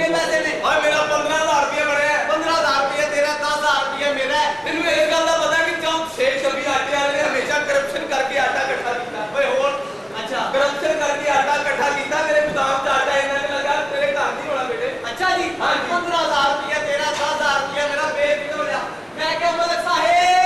किन्ने पैसे ने? और मेरा 15,000 रुपया बने 15,000 रुपया तेरा, 10,000 रुपया मेरा है। तेनू इस गल दा पता कि क्यों 6-26 आटे वाले ने हमेशा करप्शन करके आटा इकट्ठा किया ओए होर अच्छा करप्शन करके आटा इकट्ठा किया मेरे गोदाम च आटा इन्ना ने लगा तेरे घर नहीं होना बेटे अच्छा जी हाँ जी। 15,000 रुपया तेरा, 10,000 रुपया मेरा, बेफिक्र हो जा। मैं क्या मलिक साहेब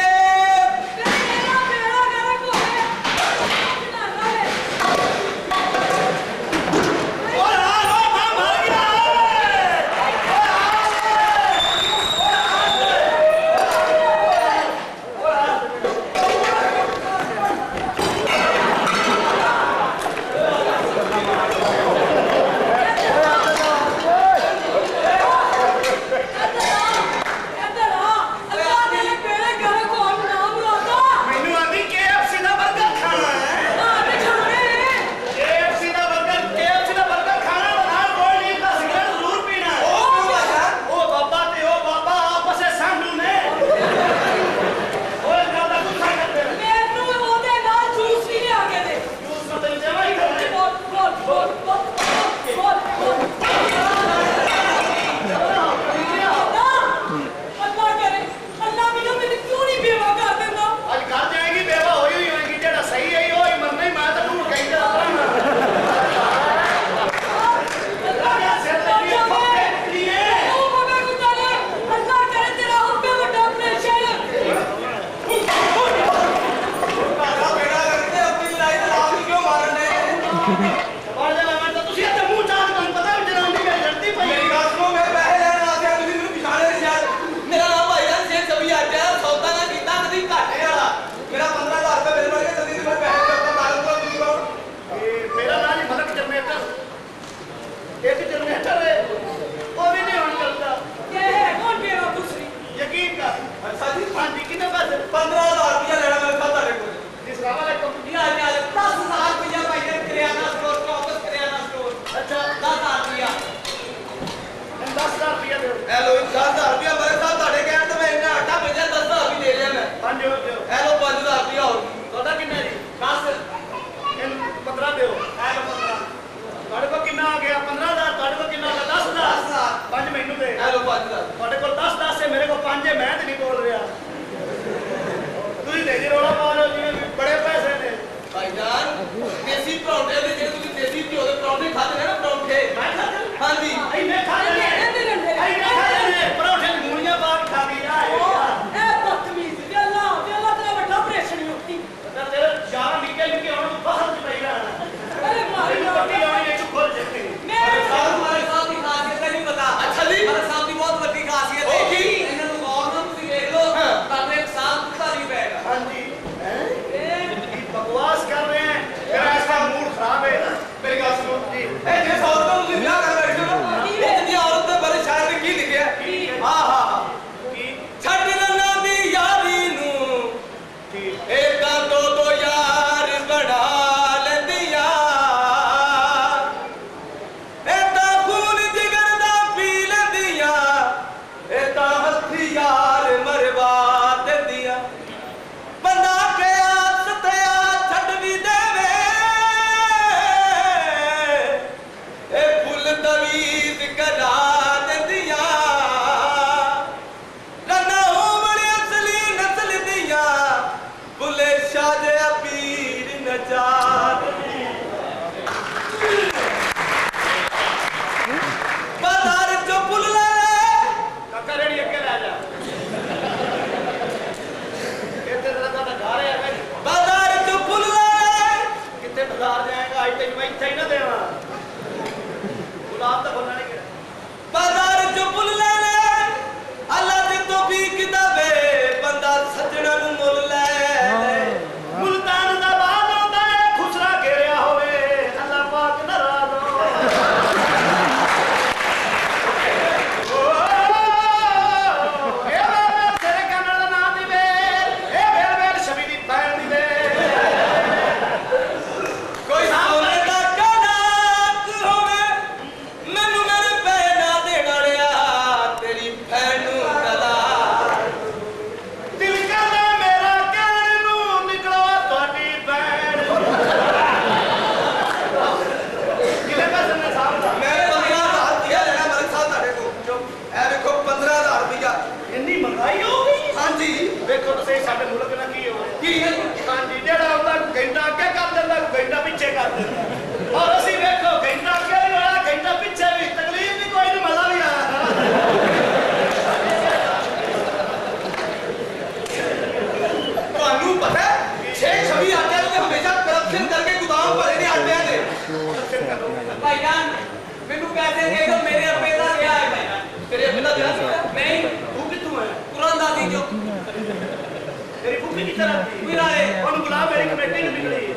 ਤਰ੍ਹਾਂ ਦੀ ਵਿਰਾਲੇ ਉਹਨੂੰ ਬੁਲਾ ਮੇਰੀ ਕਮੇਟੀ ਨੂੰ ਨਿਕਲੀ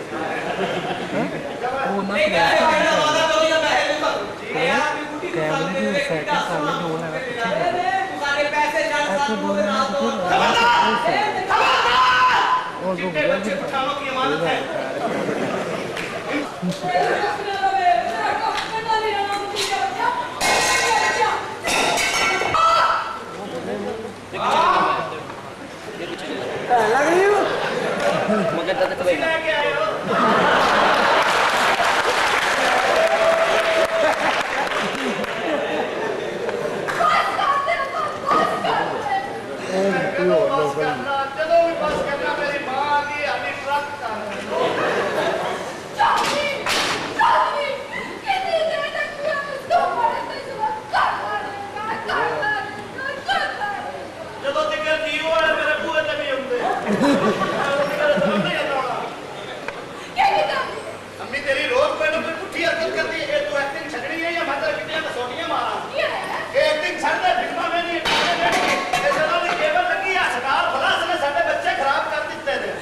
ਨਹੀਂ ਕਹੇ ਕਹਿੰਦਾ ਵਾਦਾ ਕਰੋ ਜਾਂ ਪੈਸੇ ਨੂੰ ਕਰ ਠੀਕ ਹੈ ਯਾਰ ਵੀ ਬੁੱਢੀ ਨੂੰ ਸਾਲ ਦੇ ਦੇ ਕਿੱਡਾ ਸਮਾਂ ਤੂੰ ਸਾਡੇ ਪੈਸੇ ਛੱਡ ਸਾਨੂੰ ਦੇ ਨਾਲ ਦੋ ਖਬਰਦਾਰ ਚਿੱਟੇ ਬੱਚੇ ਪਠਾਨੋਂ की अमानत है लग रही हो लेके आए हो ਜਦੋਂ ਵੀ ਬਸ ਕਰਨਾ ਮੇਰੀ ਮਾਂ ਦੀ ਹਾਲੀ ਟਰੱਕ ਜਦੋਂ ਤੱਕ ਜੀਵ ਵਾਲੇ ਮੇਰੇ ਬੂਹੇ ਤੇ ਵੀ ਹੁੰਦੇ ਅੰਮੀ ਤੇਰੀ ਰੋਜ਼ ਕੋਈ ਨਾ ਕੋਈ ਪੁੱਠੀ ਹਰਕਤ ਕਰਦੀ ਹੈ ਤੂੰ ਐਕਟਿੰਗ ਛੱਡਣੀ ਹੈ ਜਾਂ ਮੈਂ ਤੇਰੇ ਕਿਤੇ ਕਸੋਟੀਆਂ ਮਾਰਾਂ ਇਹ ਐਕਟਿੰਗ ਛੱਡ ਦੇ ਫਿਲਮਾਂ में नहीं ਇਹ ਜਦੋਂ ਦੀ ਕੇਬਲ ਲੱਗੀ ਆ ਸਰਕਾਰ ਭਲਾ ਸਨੇ ਸਾਡੇ ਬੱਚੇ ਖਰਾਬ ਕਰ ਦਿੱਤੇ ਨੇ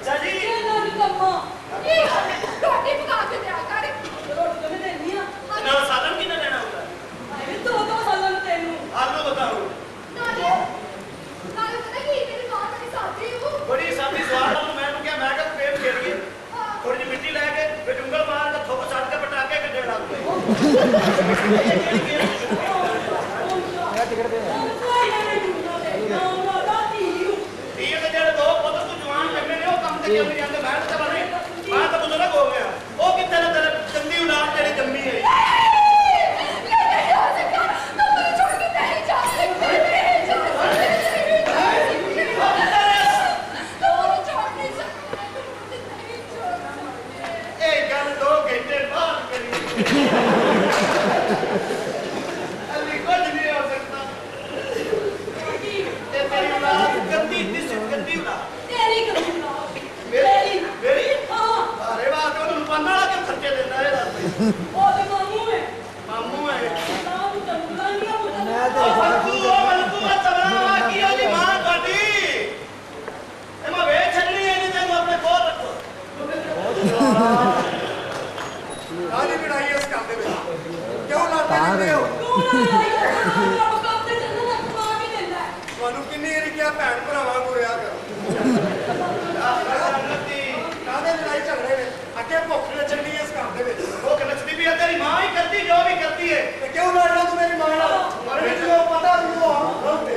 अच्छा जी ਨਾਲ ਸਾਧਨ ਕਿੰਨਾ ਲੈਣਾ ਹੁੰਦਾ ਆਲੂ ਬਤਾਓ ਬੜੀ ਸਾਦੀ ਸਵਾਲ ਨੂੰ ਮੈਨੂੰ ਕਿਹਾ ਮੈਂ ਕਿਹਾ ਪੇਟ ਛੇੜੀਏ ਥੋੜੀ ਜਿਹੀ ਮਿੱਟੀ ਲੈ ਕੇ ਵਿੱਚ ਉਂਗਲ ਮਾਰ ਕੇ ਥੋਪ ਛੱਡ ਕੇ ਪਟਾਕੇ ਕੱਢੇ ਲੱਗ ਪਏ ਠੀਕ ਹੈ ਜਿਹੜੇ ਦੋ ਪੁੱਤ ਤੂੰ ਜਵਾਨ ਜੰਮੇ ਨੇ ਉਹ ਕੰਮ ਤੇ ਕਿਉਂ ਨਹੀਂ ਜਾਂਦੇ ਮੈਂ ਤਾਂ ਨਹੀਂ ਮੈਂ ਤਾਂ ਬਜ਼ੁਰਗ ਹੋ ਗਿਆ ਉਹ ਕਿੱਥੇ ਨੇ ਤੇਰੇ ਚੰਗੀ ਔਲਾਦ ਜਿਹੜੀ ਜੰਮੀ ਹੈ ਇਹ ਗੱਲ 2 ਘੰਟੇ ਬਾਅਦ ਕਰੀ ਅਲੀ ਕੁਝ ਨਹੀਂ ਹੋ ਸਕਦਾ ਤੇ ਤੇਰੀ ਔਲਾਦ ਗੰਦੀ ਗੰਦੀ ਔਲਾਦ ਮੇਰੀ ਅਰੇ ਵਾਹ ਤੇ ਉਹਨੂੰ ਪੰਨਾ ਲਾ ਕੇ ਖਰਚੇ ਦਿੰਦਾ ਇਹ ਦੱਸ ਮਾਮੂ ਹੈ ਮਲਕੂ ਚਲਾ ਕੀ ਉਹਦੀ ਮਾਂ ਤੁਹਾਡੀ ਇਹ ਮੈਂ ਵੇਚ ਛੱਡਣੀ ਹੈ ਨਹੀਂ ਤੈਨੂੰ ਆਪਣੇ ਕੋਲ ਰੱਖੋ ਆਦੀ ਲੜਾਈ ਇਸ ਕਰਦੇ ਵਿੱਚ ਕਿਉਂ ਲੜਦੇ ਰਹਿੰਦੇ ਹੋ ਤੁਹਾਨੂੰ ਕਿੰਨੀ ਵਾਰੀ ਕਿਹਾ ਭੈਣ ਭਰਾਵਾਂ ਨੂੰ ਰਿਹਾ ਕਰੋ ਕਾਹਦੇ ਲੜਾਈ ਝਗੜੇ ਨੇ ਅੱਗੇ ਭੁੱਖ ਨੱਚਣੀ ਇਸ ਘਰ ਦੇ ਵਿੱਚ ਭੁੱਖ ਨੱਚਦੀ ਵੀ ਹੈ ਤੇਰੀ ਮਾਂ ਹੀ ਕਰਦੀ ਜੋ ਵੀ ਕਰਦੀ ਹੈ ਤੇ ਕਿਉਂ ਲੜਦਾ ਤੂੰ ਮੇਰੀ ਮਾਂ ਨਾਲ ਮੈਨੂੰ ਪਤਾ ਤੂੰ ਰੋਂਦੇ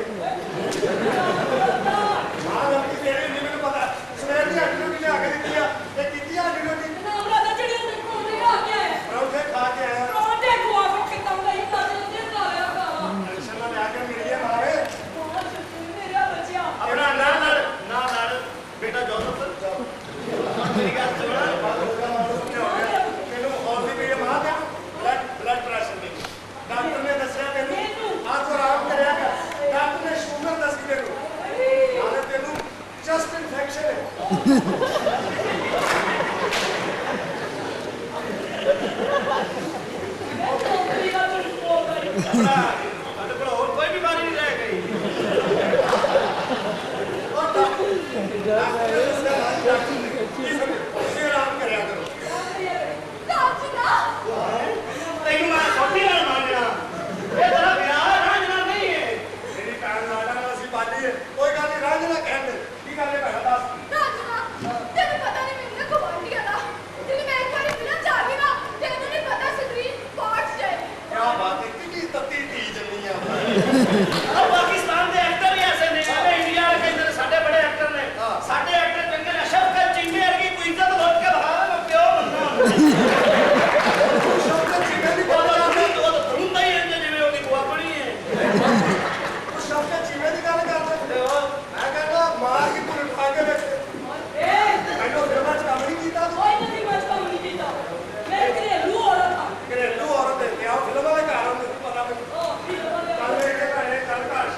ਮਾਂ ਨਾਲ ਕੀ ਤੇਰੇ ਨਹੀਂ ਮੈਨੂੰ ਪਤਾ ਸਵੇਰ ਦੀ ਅੱਠ ਨੂੰ ਲਿਆ ਕੇ ਦਿੱਤੀ ਆ ਤੇ ਕੀਤੀ ਆ ਅੱਠ ਨੂੰ ਪਰੌਂਠੇ ਖਾ ਕੇ ਆਇਆ ਟੈਨਸ਼ਨ ਨਾਲ ਲਿਆ ਕੇ ਮਿਲ ਗਿਆ ਮਾਰੇ ਆਪਣਾ ਨਾ ਲੜ ਬੇਟਾ ਜੋਸਫ ਮੇਰੀ ਗੱਲ ਸੁਣਾ ਮੈਨੂੰ ਹੋਰ ਵੀ ਮੇਰੇ ਮਾਂ ਦਾ ਬਲੱਡ ਪ੍ਰੈਸ਼ਰ ਨਹੀਂ ਡਾਕਟਰ ਨੇ ਦੱਸਿਆ ਤੈਨੂੰ ਆਜ ਆਰਾਮ ਕਰਿਆ ਕਰ ਡਾਕਟਰ ਨੇ ਸ਼ੂਗਰ ਦੱਸੀ ਤੈਨੂੰ ਨਾਲੇ ਤੈਨੂੰ ਚੈਸਟ ਇਨਫੈਕਸ਼ਨ ਹੈ ਸਾਡੇ ਕੋਲ ਹੋਰ ਕੋਈ ਬਿਮਾਰੀ ਨਹੀਂ ਰਹਿ ਗਈ ਤੁਸੀਂ ਆਰਾਮ ਕਰਿਆ ਕਰੋ ਤੈਨੂੰ ਮੈਂ ਛੋਟੀ ਨਾਲ ਮੰਨਿਆ ਇਹ ਤੇਰਾ ਵਿਆਹ ਰਾਂਝਣਾ ਨਹੀਂ ਹੈ ਮੇਰੀ ਭੈਣ ਲਾਡਾ ਨਾਲ ਅਸੀਂ ਬਾਲੀ ਹੈ ਕੋਈ ਗੱਲ ਨਹੀਂ ਰਾਂਝਣਾ ਕਹਿੰਦੇ ਕੀ ਗੱਲ ਹੈ ਭੈਣਾ ਦੱਸ क्या बात है कितनी तत्ती धी जल्दी आ पाकिस्तान के एक्टर ही ऐसे ने सारे इंडिया के इधर साडे बड़े एक्टर ने साडे एक्टर चंगे ने शफकत चिंगे वर्गी कोई इज्जत लौट के बाहर में क्यों बनना शफकत चिंगे दी बात आती तो धुंदा ही रहंदे जिवें ओदी बुआ बनी है शफकत चिंगे दी गल करदे हो मैं कहना मार के पूरे खा के बैठे मैंने फिल्मां च काम नहीं कीता घरेलू औरत है क्या फिल्म वाले घर आते पता नहीं कल मेरे घरे कल घर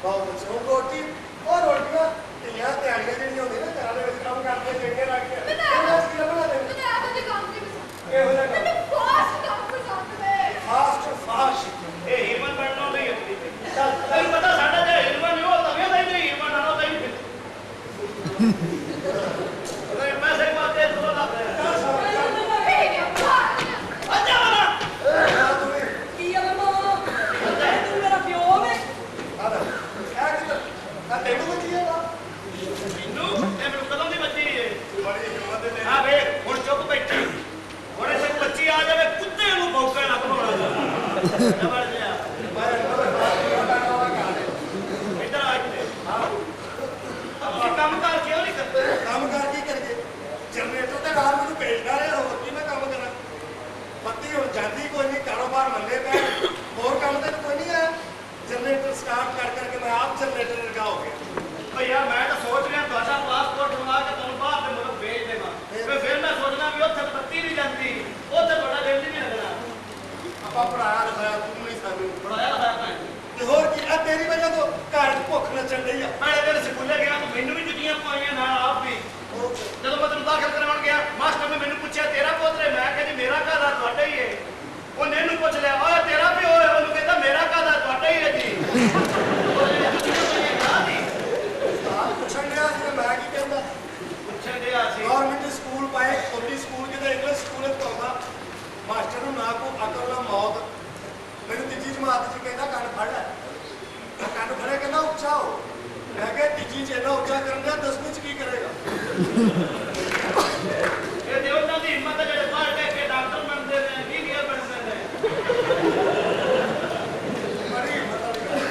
बहुत अच्छे रोटी और रोटियां तैयारियां ਜਿਹੜੀਆਂ ਹੁੰਦੀਆਂ ਨਾ ਘਰਾਂ ਦੇ ਵਿੱਚ ਕੰਮ ਕਰਦੇ ਚੰਗੇ ਲੱਗ ਕੇ ਬਣਾ ਦੇ ਕਿਹੋ ਜਿਹਾ ਕੰਮ? ਮੈਨੂੰ ਫਾਸਟ ਕੰਮ ਪਸੰਦ ਨੇ। ਫਾਸਟ ਇਹ ਹੀਰਮਨ ਬਣਨਾ ਨਹੀਂ ਹੁੰਦੀ ਚੱਲ ਤੈਨੂੰ ਪਤਾ ਸਾਡਾ ਜੇ ਹੀਰਮਨ ਨਹੀਂ ਹੁੰਦਾ ਵੀ ਉਹਦਾ ਹੀ ਨਹੀਂ ਹੀਰਮਨ ਆਣਾ ਤਾਂ ਹੀ ਫਿਰ ਅਰੇ ਪੈਸੇ ਵਾਤੇ ਤੋਂ ਲੱਗ ਰਿਹਾ ਅੱਜਾ ਵਾਲਾ ਕੀ ਆ ਮਮਾ? ਤੂੰ ਮੇਰਾ ਪਿਓ ਵੇ। ਮੈਨੂੰ ਕਦੋਂ ਦੀ ਬੱਚੀ ਹੈ ਹਾਂ ਵੇਖ ਹੁਣ ਚੁੱਪ ਬੈਠੀ ਹੁਣ ਇਸੇ ਬੱਚੀ ਆ ਜਾਵੇ ਕੁੱਤੇ ਨੂੰ ਭੌਂਕਣ ਲੱਗ ਪਣਾ ਜਬਰ ਜਿਆ ਇੱਧਰ ਆ ਕੇ ਤੁਸੀਂ ਕੰਮ ਕਰ ਕਿਉਂ ਨਹੀਂ ਕਰਦੇ ਕੰਮ ਕਰ ਕੀ ਕਰੀਏ ਜਨਰੇਟਰ ਤੇ ਰਾਤ ਮੈਨੂੰ ਭੇਜਦਾ ਰਿਹਾ ਹੋਰ ਕੀ ਮੈਂ ਕੰਮ ਕਰਾਂ ਬੱਤੀ ਹੁਣ ਜਾਂਦੀ ਕੋਈ ਨਹੀਂ ਕਾਰੋਬਾਰ ਮੰਨੇ ਪਏ ਹੋਰ ਕੰਮ ਤੇ ਕੋਈ ਨਹੀਂ ਹੈ ਜਨਰੇਟਰ ਸਟਾਰਟ ਕਰ ਕਰਕੇ ਮੈਂ ਆਪ ਜਨਰੇਟਰ ਲਗਾ ਹੋ ਗਿਆ ਭਈਆ ਮੈਂ ਤਾਂ ਸੋਚ ਰਿਹਾ ਤੁਹਾਡਾ ਪਾਸਪੋਰਟ ਬਣਾ ਕੇ ਤੁਹਾਨੂੰ ਬਾਹਰ ਦੇ ਮੁਲਕ ਭੇਜ ਦੇਵਾਂ ਫਿਰ ਮੈਂ ਸੋਚਦਾ ਵੀ ਉੱਥੇ ਬੱਤੀ ਨਹੀਂ ਜਾਂਦੀ ਉੱਥੇ ਤੁਹਾਡਾ ਬਿੱਲ ਨਹੀਂ ਲੱਗਣਾ ਆਪਾਂ ਪੜਾਇਆ ਲਿਖਾਇਆ ਤੂੰ ਨਹੀਂ ਸਾਨੂੰ ਬੜਾਇਆ ਹੋਇਆ ਭੈਣ ਤੇ ਹੋਰ ਕੀ ਆ ਤੇਰੀ ਵਜ੍ਹਾ ਤੋਂ ਘਰ 'ਚ ਭੁੱਖ ਨੱਚਣ ਡਈ ਆ ਮੈਂ ਜਦੋਂ ਸਕੂਲੇ ਗਿਆ ਤਾਂ ਮੈਨੂੰ ਵੀ ਜੁੱਤੀਆਂ ਪਾਈਆਂ ਨਾਲ ਆਪ ਵੀ ਜਦੋਂ ਮੈਂ ਤੈਨੂੰ ਦਾਖਲ ਕਰਵਾਉਣ ਗਿਆ ਮਾਸਟਰ ਨੇ ਮੈਨੂੰ ਪੁੱਛਿਆ ਤੇਰਾ ਪੁੱਤਰ ਹੈ ਮੈਂ ਕਹਿੰਦੀ ਮੇਰਾ ਘਰ ਆ ਤੁਹਾਡਾ ਹੀ ਹੈ ਉਹਨੇ ਇਹਨੂੰ ਪੁੱਛ ਲਿਆ ਓਏ ਤੇਰਾ ਪਿਓ ਹੈ ਉਹਨੂੰ ਕਹਿੰਦਾ ਮੇਰਾ ਘਰ ਆ ਤੁਹਾਡਾ ਹੀ ਹੈ ਜੀ ਪੁੱਛਣ ਡਿਆ ਸੀ ਮੈਂ ਕੀ ਕਹਿੰਦਾ ਪੁੱਛਣ ਡਿਆ ਸੀ ਗਵਰਨਮੈਂਟ ਸਕੂਲ ਪਾਏ ਛੋਟੀ ਸਕੂਲ ਕਿਤੇ ਇੰਗਲਿਸ਼ ਸਕੂਲ ਵਿੱਚ ਪਾਉਂਦਾ ਮਾਸਟਰ ਨੂੰ ਨਾ ਕੋ ਅਕਲ ਨਾ ਮੌਤ ਮੈਨੂੰ ਤੀਜੀ ਜਮਾਤ 'ਚ ਕਹਿੰਦਾ ਕੰਨ ਫੜ ਲੈ ਮੈਂ ਕੰਨ ਫੜਿਆ ਕਹਿੰਦਾ ਉੱਚਾ ਹੋ ਮੈਂ ਕਿਹਾ ਤੀਜੀ 'ਚ ਇੰਨਾ ਉੱਚਾ ਕਰਨ ਡਿਆ 10ਵੀਂ 'ਚ ਕੀ ਕਰੇਗਾ ਇਹ ਦੇਵਤਾ ਦੀ ਹਿੰਮਤ ਹੈ ਜਿਹੜੇ ਪੜ੍ਹ ਕੇ ਕੇ ਡਾਕਟਰ ਬਣਦੇ ਨੇ ਇੰਜੀਨੀਅਰ ਬਣਦੇ ਨੇ ਬੜੀ ਹਿੰਮਤ ਵਾਲੀ ਗੱਲ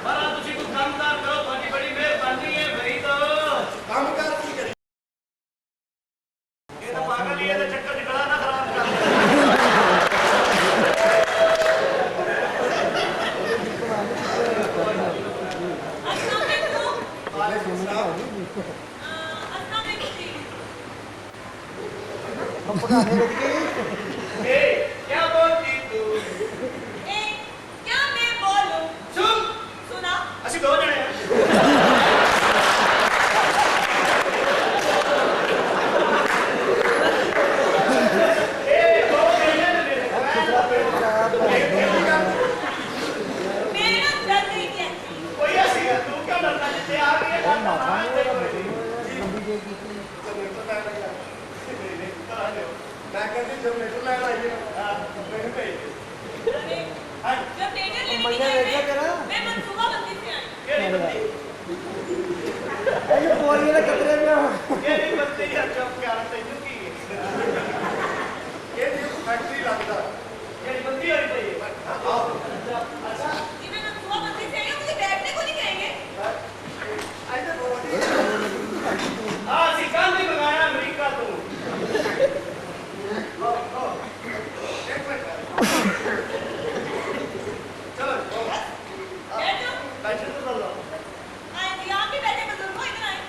ਪਰ ਤੁਸੀਂ ਕੋਈ ਕੰਮਕਾਰ ਕਰੋ ਤੁਹਾਡੀ ਬੜੀ ਮਿਹਰਬਾਨੀ ਹੈ ਭਈ ਤਾਂ ਕੰਮ ਕਰ ਕੀ ਕਰੀ ਇਹ ਤਾਂ ਪਾਗਲ ਹੀ ਇਹਦੇ ਚੱਕਰ 'ਚ ਗਲਾ ਨਾ ਖਰਾਬ ਕਰ क्या बोलती तू क्या मैं बोलूं? सुन सुना? ਅਸੀਂ ਦੋ ਜਣੇ ਆ ਇਹ ਦੋ ਜਣੇ ਨੇ ਮੇਰੇ मेरे ना डर गई क्या? ਕੋਈ ਅਸੀਂ ਤੂੰ ਕਿਉਂ ਡਰਦਾ ਜਿੱਥੇ ਆ ਗਈ ਹੈ ਮੈਂ ਕਹਿੰਦੀ ਜਨਰੇਟਰ ਲੈਣ ਆਈ ਹੈ ਮੈਨੂੰ ਭੇਜ अरे, जब टेटर लेने की गई मैं मनसूबा बंदी से आई। ਕਿਹੜੀ ਬੰਦੀ ਇਹ ਬੋਲੀ ਨਾ ਕਿਤਰੇ ਪਿਆ ਕਿਹੜੀ ਬੰਦੀ ਆ ਚੁੱਪ ਕਰ ਤੈਨੂੰ ਕੀ ਇਹ ਨਹੀਂ ਫੈਕਟਰੀ ਲੱਗਦਾ ਕਿਹੜੀ ਬੰਦੀ ਹੋਈ ਪਈ कि मैं मनसूबा बंदी से आई हूँ, मुझे बैठने को नहीं कहेंगे। ਆ ਅਸੀਂ ਕੱਲ ਹੀ ਮੰਗਾਇਆ ਅਮਰੀਕਾ ਤੋਂ ਚਲੋ बैठो। ਟੈਨਸ਼ਨ ਤੋਂ ਲਓ आएंगे, आप भी बैठे बुजुर्गों, इधर आए।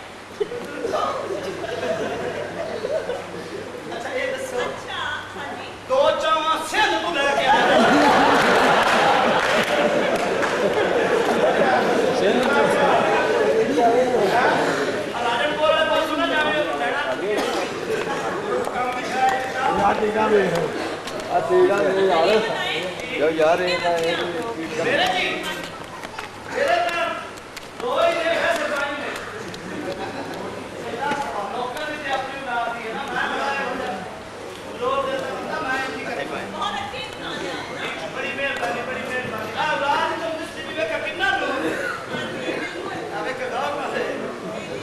ਅੱਛਾ ਇਹ ਦੱਸੋ अच्छा, हाँ जी। ਦੋ ਚਾਵਾਂ ਸਿੰਧ ਤੋਂ ਲੈ ਕੇ ਆਇਆ ਰਾਜਨਪੁਰ ਵਾਲੇ ਪਾਸੋਂ ਨਾ ਜਾਵੇ ਲੈਣਾ ਕੰਮ ਦਿਖਾਇਆ ਆ ਟੀਕਾ ਵੇਖ ਆ ਟੀਕਾ ਵੇਖ ਯਾਰ ये बताएं, ਯੋ ਯਾਰ ਇਹ ਤਾਂ ਮੇਰੇ ਜੀ ਮੇਰੇ ਤਾਂ ਦੋ ਹੀ ਨੇ ਹੈ ਸਰਕਾਰੀ ਨੇ ਲੋਕਾਂ ਨੇ ਤੇ ਆਪਣੀ ਉਲਾਦ ਦੀ ਹੈ ਨਾ ਮੈਂ ਬਣਾਇਆ ਹੁੰਦਾ ਲੋਕ ਦੇ ਤਾਂ ਮੈਂ ਕੀ ਕਰੇ ਭਾਈ बहुत अच्छे इंसान हैं आप। ਬੜੀ ਮਿਹਰਬਾਨੀ ਆ ਉਲਾਦ ਤੋਂ ਦਸਤੀ ਵੀ ਵੇਖ ਕਿੰਨਾ ਲੋਕ ਆਵੇ ਕਦਾ ਮਾਰੇ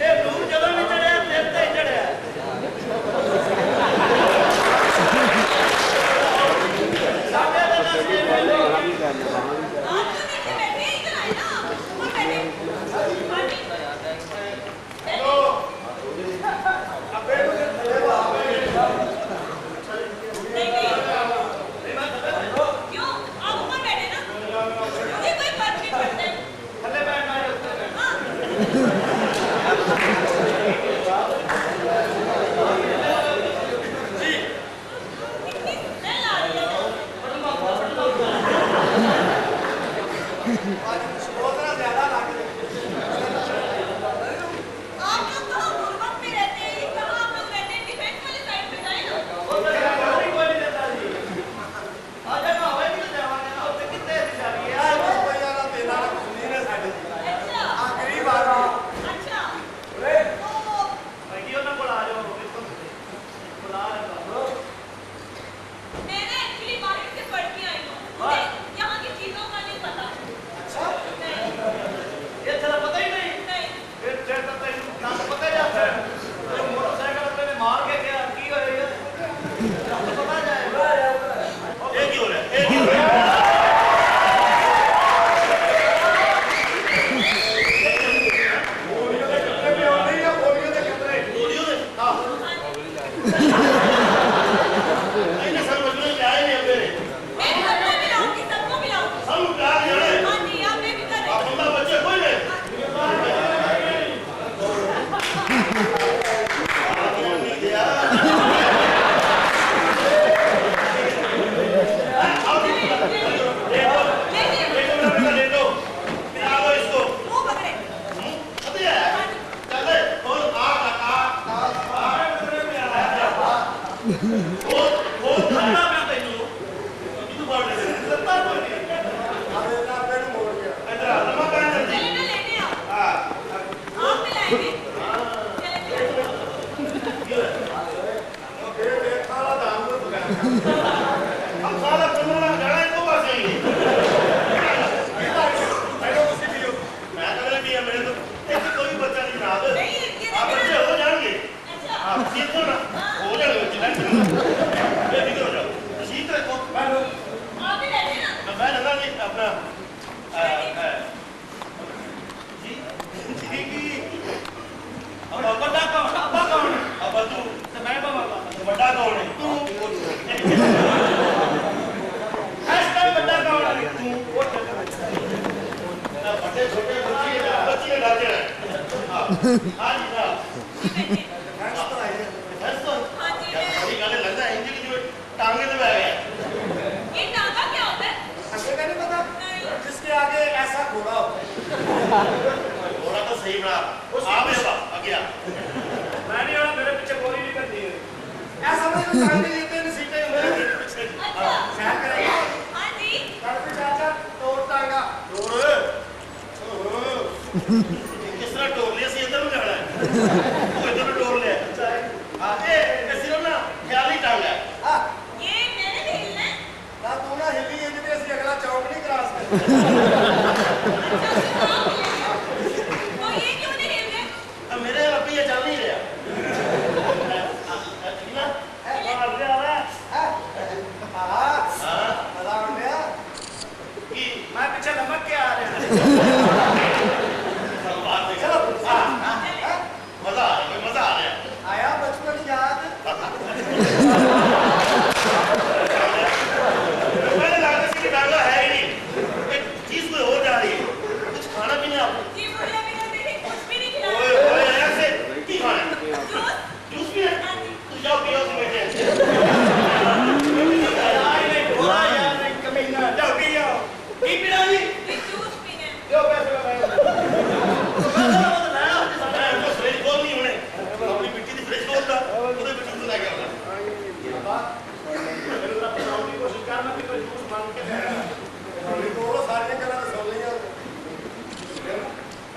ਇਹ ਲੋਕ ਜਦੋਂ ਵੀ ਚੜਿਆ ਤੇ ਤੇ ਚੜਿਆ ਸਾਡੇ ਦਾ ਦੱਸਦੇ ਨੇ ਲੋਕ आप तो नीचे बैठे, इधर आए ना। ऊपर बैठे। हाँ जी। ਲੋ नहीं, नहीं। क्यों? आप ऊपर बैठे ना? मुझे कोई फर्क नहीं पड़ता है। ਥੱਲੇ ਬੈਠਣਾ ਹੈ ਉੱਤੇ ਬੈਠਣਾ हाँ। इतनी स्मेल आ रही है। ਬਹੁਤ ਜ਼ਿਆਦਾ ਲੱਗ ਰਿਹਾ आप लोग कहाँ गुरबत में रहते हैं? कहाँ आप लोग रहते हैं? डिफेंस वाले साइड पे जाए ना। ਉਹ ਤਾਂ ਕੋਈ ਨਹੀਂ ਹੈ ਮੇਰੇ ਤੋਂ ਇੱਥੇ ਕੋਈ ਬੱਚਾ ਨਹੀਂ ਨਾਲ ਨਹੀਂ, ਇਹ ਆ ਬੱਚੇ ਹੋ ਜਾਣਗੇ ਅੱਛਾ ਆ ਤੁਸੀਂ ਇੱਥੋਂ ਨਾ ਹੋ ਜਾਣਗੇ ਬੱਚੇ ਲੈਣ ਇਹ ਨਿਕਲ ਜਾਓ ਤੁਸੀਂ ਇੱਥੇ ਰੱਖੋ ਮੈਂ ਆਪ ਹੀ ਲੈ ਲੈਣਾ ਮੈਂ ਲੈਣਾ ਨਹੀਂ ਆਪਣਾ ਜੀ ਜੀ ਕੀ अब बड़ा कौन अब्बा कौन अब्बा तू तो मैं बाबा बड़ा कौन है तू ऐसा बड़ा कौन है तू वो ना बड़े छोटे बच्चे डालते हैं हां हां जी साहब थैंक्स तो आई है बस तो हाँ जी, यार बड़ी गाने लगता है इंजन की टांगे दबा गया ये टांगा क्या होता है अंग्रेज का नहीं पता नहीं। जिसके आगे ऐसा घोड़ा हो थोड़ा तो सही बना आप है आ गया मैं नहीं वाला मेरे पीछे बोली नहीं करती है ऐसा मुझे टांगे लेते हैं सीटें मेरे पीछे अच्छा सैर करेंगे हाँ जी कर भी चाचा तोड़ टांगा किस तरह टोर लिया सी इधर में जाना है वो इधर में टोर लिया आगे सिर्फ ना ख्याल ही टांगा है हां ये मैंने भी हिलना है ना तू ना हिली है जिते ਅਸੀਂ ਅਗਲਾ ਚੌਕ ਨਹੀਂ ਕਰਾਸ ਕਰਦੇ तो ये क्यों नहीं हिल रहे अब मेरे अभी ये चल नहीं रहा ठीक ना मार दे आ रहा ਹਾਂ हां ਮਜ਼ਾ ਆਉਂਦਾ कि ਮੈਂ ਪਿੱਛੇ ਲੰਮਕ ਕੇ ਆ ਰਿਹਾ बात नहीं चलो मजा आ रहा आया बचपन याद मैंने लगा कि डांगा है ही नहीं एक चीज कोई हो जा रही है कुछ खाना पीना आप जी मुझे अभी तो मेरी कुछ भी नहीं ओए खिलाया ओए ऐसे की खाना है जूस जूस भी है हाँ जी तू जाओ पियो तुम बैठे यार नहीं बोला यार नहीं कमीना जाओ पियो की पीना जी ये जूस पीने हैं। जो पैसे मैं तो फ्रिज खोल नहीं होने अपनी मिट्टी की फ्रिज खोलता ਉਹਦੇ ਵਿੱਚ ਜੂਸ ਲੈ ਕੇ ਆਉਂਦਾ ਮੈਨੂੰ ਤਾਂ ਪਸਾਉਣ ਦੀ ਕੋਸ਼ਿਸ਼ ਕਰਨਾ ਵੀ ਕੋਈ ਜੂਸ ਬਣ ਕੇ ਲੈ ਆਇਆ ਉਹ ਸਾਰੀਆਂ ਗੱਲਾਂ ਤਾਂ ਸੁਣ ਲਈਆਂ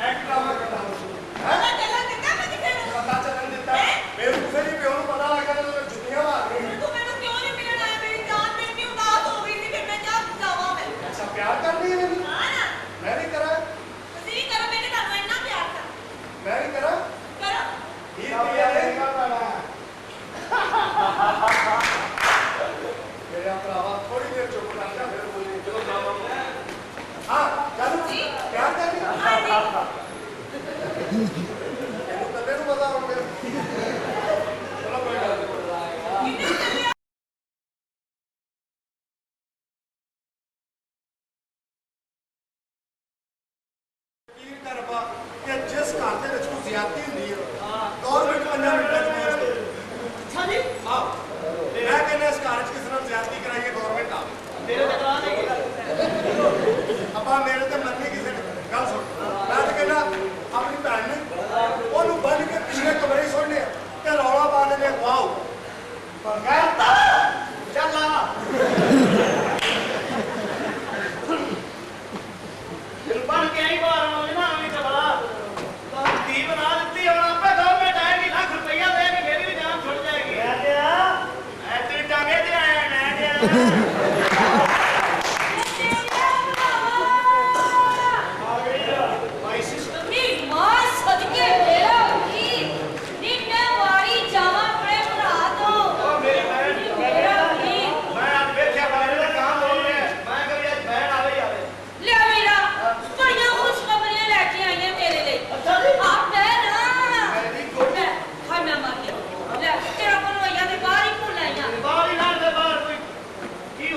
ਐਕਟਰਾ ਮੈਂ ਕਰਦਾ पता चला कितना मैं दिखे हूँ ਪਤਾ ਚੱਲਣ ਦਿੱਤਾ ਮੇਰੇ ਕਿਸੇ ਦੀ ਪਿਓ ਨੂੰ ਪਤਾ ਲੱਗਾ ਜਦੋਂ ਜੁੱਤੀਆਂ ਮਾਰ ਰਹੀ तू मैंने क्यों नहीं मिलने आया मेरी जान में इतनी उदास हो गई थी फिर मैं क्या जावा मैं ਅੱਛा प्यार करनी है मैंने हाँ ना मैं भी करा तुसी भी करो मैंने ਤੁਹਾਨੂੰ ਇੰਨਾ ਪਿਆਰ ਕਰ मैं भी करा करो ये पिया है मेरा भरावा थोड़ी देर चुप कर जा फिर बोली चलो मामा हाँ चलो जी। प्यार करनी हाँ जी ਇਹਨੂੰ ਕਦੇ ਨੂੰ ਪਤਾ ਹੋਵੇ ਚਲੋ ਕੋਈ ਗੱਲ ਨਹੀਂ कितने चलिए ਕੀ ਕਰਵਾ ਕਿ ਜਿਸ ਘਰ ਦੇ ਵਿੱਚ ਕੋਈ ਜ਼ਿਆਦਤੀ ਹੁੰਦੀ ਹੈ ਗਵਰਨਮੈਂਟ 5 ਮਿੰਟਾਂ ਚ ਪਹੁੰਚ ਗਈ अच्छा जी ਹਾਂ ਮੈਂ ਕਹਿੰਦਾ ਇਸ ਘਰ ਚ ਕਿਸੇ ਨਾਲ ਜ਼ਿਆਦਤੀ ਕਰਾਈਏ ਗਵਰਨਮੈਂਟ ਆਵੇ मेरे से करा देंगे ਆਪਾਂ ਮੇਰੇ ਤੇ ਮੰਨੀ ਕਿਸੇ ਨੇ ਗੱਲ ਸੁਣ ਮੈਂ ਤਾਂ ਕਹਿੰਦਾ ਆਪਣੀ ਭੈਣ ਨੂੰ ਉਹਨੂੰ ਬੰਨ ਕੇ ਪਿਛਲੇ ਕਮਰੇ ਹੀ ਸੁੱਟਨੇ ਤੇ ਰੌਲਾ ਪਾ ਦਿੰਦੇ ਵਾਓ ਪਰ ਕਹਿੰਦਾ ਚੱਲ ਆ ਦਿਲ ਬਣ ਕੇ ਆਈ ਬਾਹਰ ਆਉਂਦੇ ਨਾ ਆਵੀਂ ਚਬਲਾ ਤਾਂ ਟੀ ਬਣਾ ਦਿੱਤੀ ਹੁਣ ਆਪੇ ਗਵਰਨਮੈਂਟ ਆਏਗੀ ਲੱਖ ਰੁਪਈਆ ਦੇ ਕੇ ਮੇਰੀ ਵੀ ਜਾਨ ਛੁੱਟ ਜਾਏਗੀ ਮੈਂ ਕਿਹਾ ਐ ਤੇਰੀ ਟਾਂਗੇ ਤੇ ਆਇਆ ਮੈਂ ਕਿਹਾ ਮਾਈ ਸਿਸਟਰ नी मां सदके मेरा की नी मैं वारी जावा अपने भरा तो मेरी बहन मेरा की मैं आज ਵੇਖਿਆ ਬਾਹਰ ਦਾ ਕੰਮ ਹੋ ਰਿਹਾ ਮੈਂ ਕਰੀ ਅੱਜ ਬਹਿਣ ਆਵੇ ਹੀ ਆਵੇ ले मेरा बड़ियां खुशखबरियां लेके आई हैं तेरे लिए अच्छा जी आप मैं ना वेरी गुड हाय मैं मर गया ले तेरा बनवाइया दे बाहर ही भूल आईया ਬਾਹਰ ਹੀ ਨਾਲ ਦੇ ਬਾਹਰ ਕੋਈ ਕੀ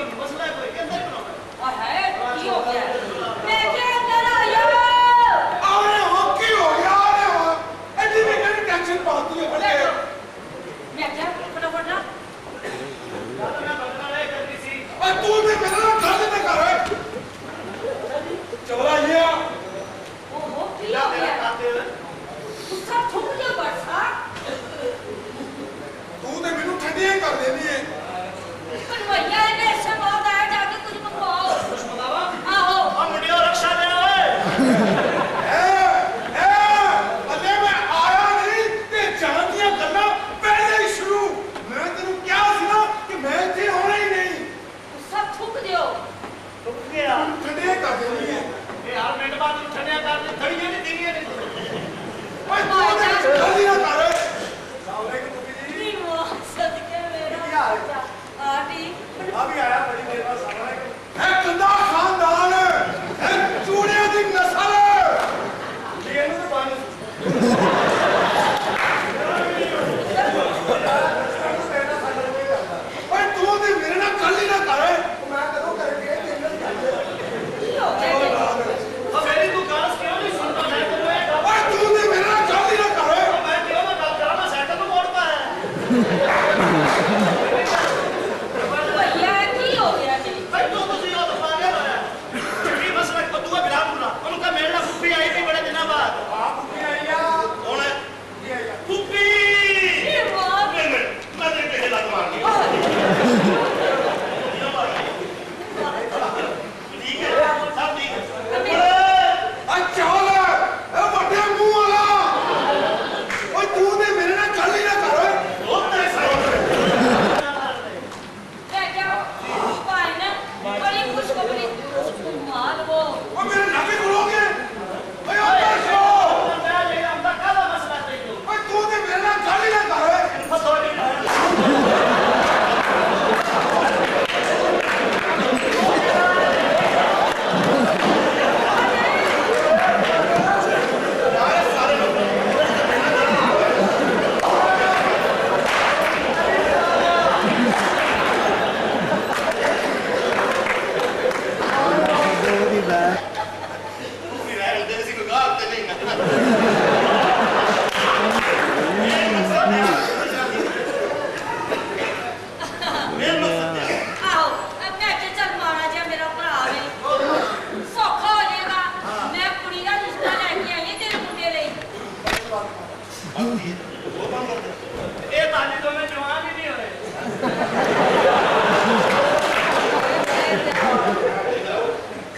ਉਹ ਕੰਮ ਕਰਦੇ ਇਹ ਤਾਂ ਜੀ ਦੋਵੇਂ ਜਵਾਨ ਹੀ ਨਹੀਂ ਹੋਏ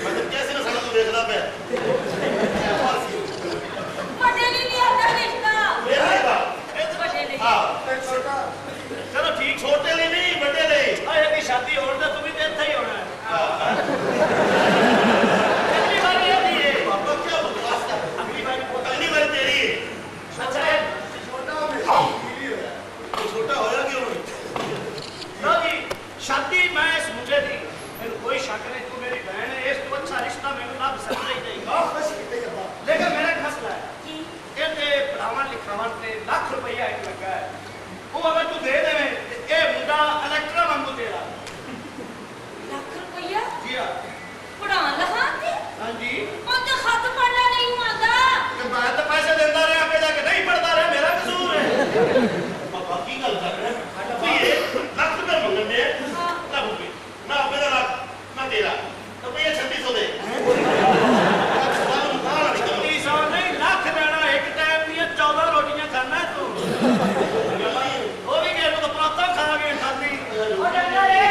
ਮਤਲਬ ਕੈਸੇ ਨਾ ਸਾਡਾ ਤੂੰ ਵੇਖਦਾ ਪਿਆ ਵੱਡੇ ਲਈ ਨਹੀਂ ਆਉਂਦਾ ਰਿਸ਼ਤਾ ਵੇਖਦਾ ਵੱਡੇ ਲਈ ਹਾਂ ਤੇ ਛੋਟਾ ਚਲੋ ਠੀਕ ਛੋਟੇ ਲਈ ਨਹੀਂ ਵੱਡੇ ਲਈ ਆਏ ਦੀ ਸ਼ਾਦੀ ਹੋਣ ਦਾ ਤੂੰ ਵੀ ਤੇ ਇੱਥੇ ਹੀ ਹੋਣਾ ਹੈ ਅਗਲੀ ਵਾਰੀ ਆਦੀ ਹੈ ਪਾਪਾ ਕੀ ਬਕਵਾਸ ਕਰ ਅਗਲੀ ਵਾਰੀ ਅਗਲੀ ਵਾਰ ਤੇਰੀ ਹੈ ਅੱਛਾ ਹੈ ਛੋਟਾ ਹਮੇਸ਼ਾ ਕੀ ਹੋਇਆ ਉਹ ਛੋਟਾ ਹੋਇਆ ਕਿਉਂ ਨਹੀਂ ਲਓ ਜੀ ਸ਼ਾਦੀ ਮੈਂ ਇਸ ਮੁੰਡੇ ਦੀ ਮੈਨੂੰ ਕੋਈ ਸ਼ੱਕ ਨਹੀਂ ਤੂੰ ਮੇਰੀ ਭੈਣ ਹੈ ਇਸ ਤੋਂ ਅੱਛਾ ਰਿਸ਼ਤਾ ਮੈਨੂੰ ਲੱਭ ਸਕਦਾ ਹੀ ਨਹੀਂ ਆਹ ਖੁਸ਼ ਕਿਤੇ ਜਾਂਦਾ ਲੇਕਿਨ ਮੇਰਾ ਇੱਕ ਮਸਲਾ ਹੈ ਕੀ ਇਹਦੇ ਪੜਾਵਣ ਲਿਖਾਵਣ ਤੇ ਲੱਖ ਰੁਪਈਆ ਇੱਕ ਲੱਗਾ ਹੈ ਉਹ ਅਗਰ ਤੂੰ ਦੇ ਦੇਵੇਂ ਤੇ ਇਹ ਮੁੰਡਾ ਇਲੈਕਟਰਾ ਵਾਂਗੂ ਤੇਰਾ ਲੱਖ ਰੁਪਈਆ ਜੀ ਹਾਂ ਪੜਾਉਣ ਲਗਾ ਤੇ ਹਾਂਜੀ ਉਹ ਤਾਂ ਖੱਤ ਪੜਨਾ ਨਹੀਂ ਆਉਂਦਾ ਕਿ ਮੈਂ ਤਾਂ ਪੈਸੇ ਦਿੰਦਾ ਰਿਹਾ ਅੱਗੇ ਜਾ ਕੇ ਨਹੀਂ ਪੜਦਾ ਰਿਹਾ ਮੇਰਾ ਕਸੂਰ ਹੈ ਪਾਪਾ ਕੀ ਗੱਲ ਕਰ ਰਿਹਾ ਵੀ ਇਹ ਲੱਖ ਰੁਪਏ ਮੰਗਦੇ ਆ ਨਾ ਬੁੱਕੀ ਨਾ ਆਪੇ ਦਾ ਲੱਖ ਨਾ ਤੇਰਾ ਰੁਪਈਆ 3600 ਦੇ ਛੱਤੀ ਸੌ ਨਹੀਂ ਲੱਖ ਦੇਣਾ ਇੱਕ ਟਾਈਮ ਦੀਆਂ 14 ਰੋਟੀਆਂ ਖਾਣਾ ਤੂੰ ਉਹ ਵੀ ਕਿਸੇ ਨੂੰ ਤਾਂ ਪਰਾਤਾ ਖਾ ਕੇ ਖਾਂਦੀ ਉਹ ਡੰਗਰ ਏ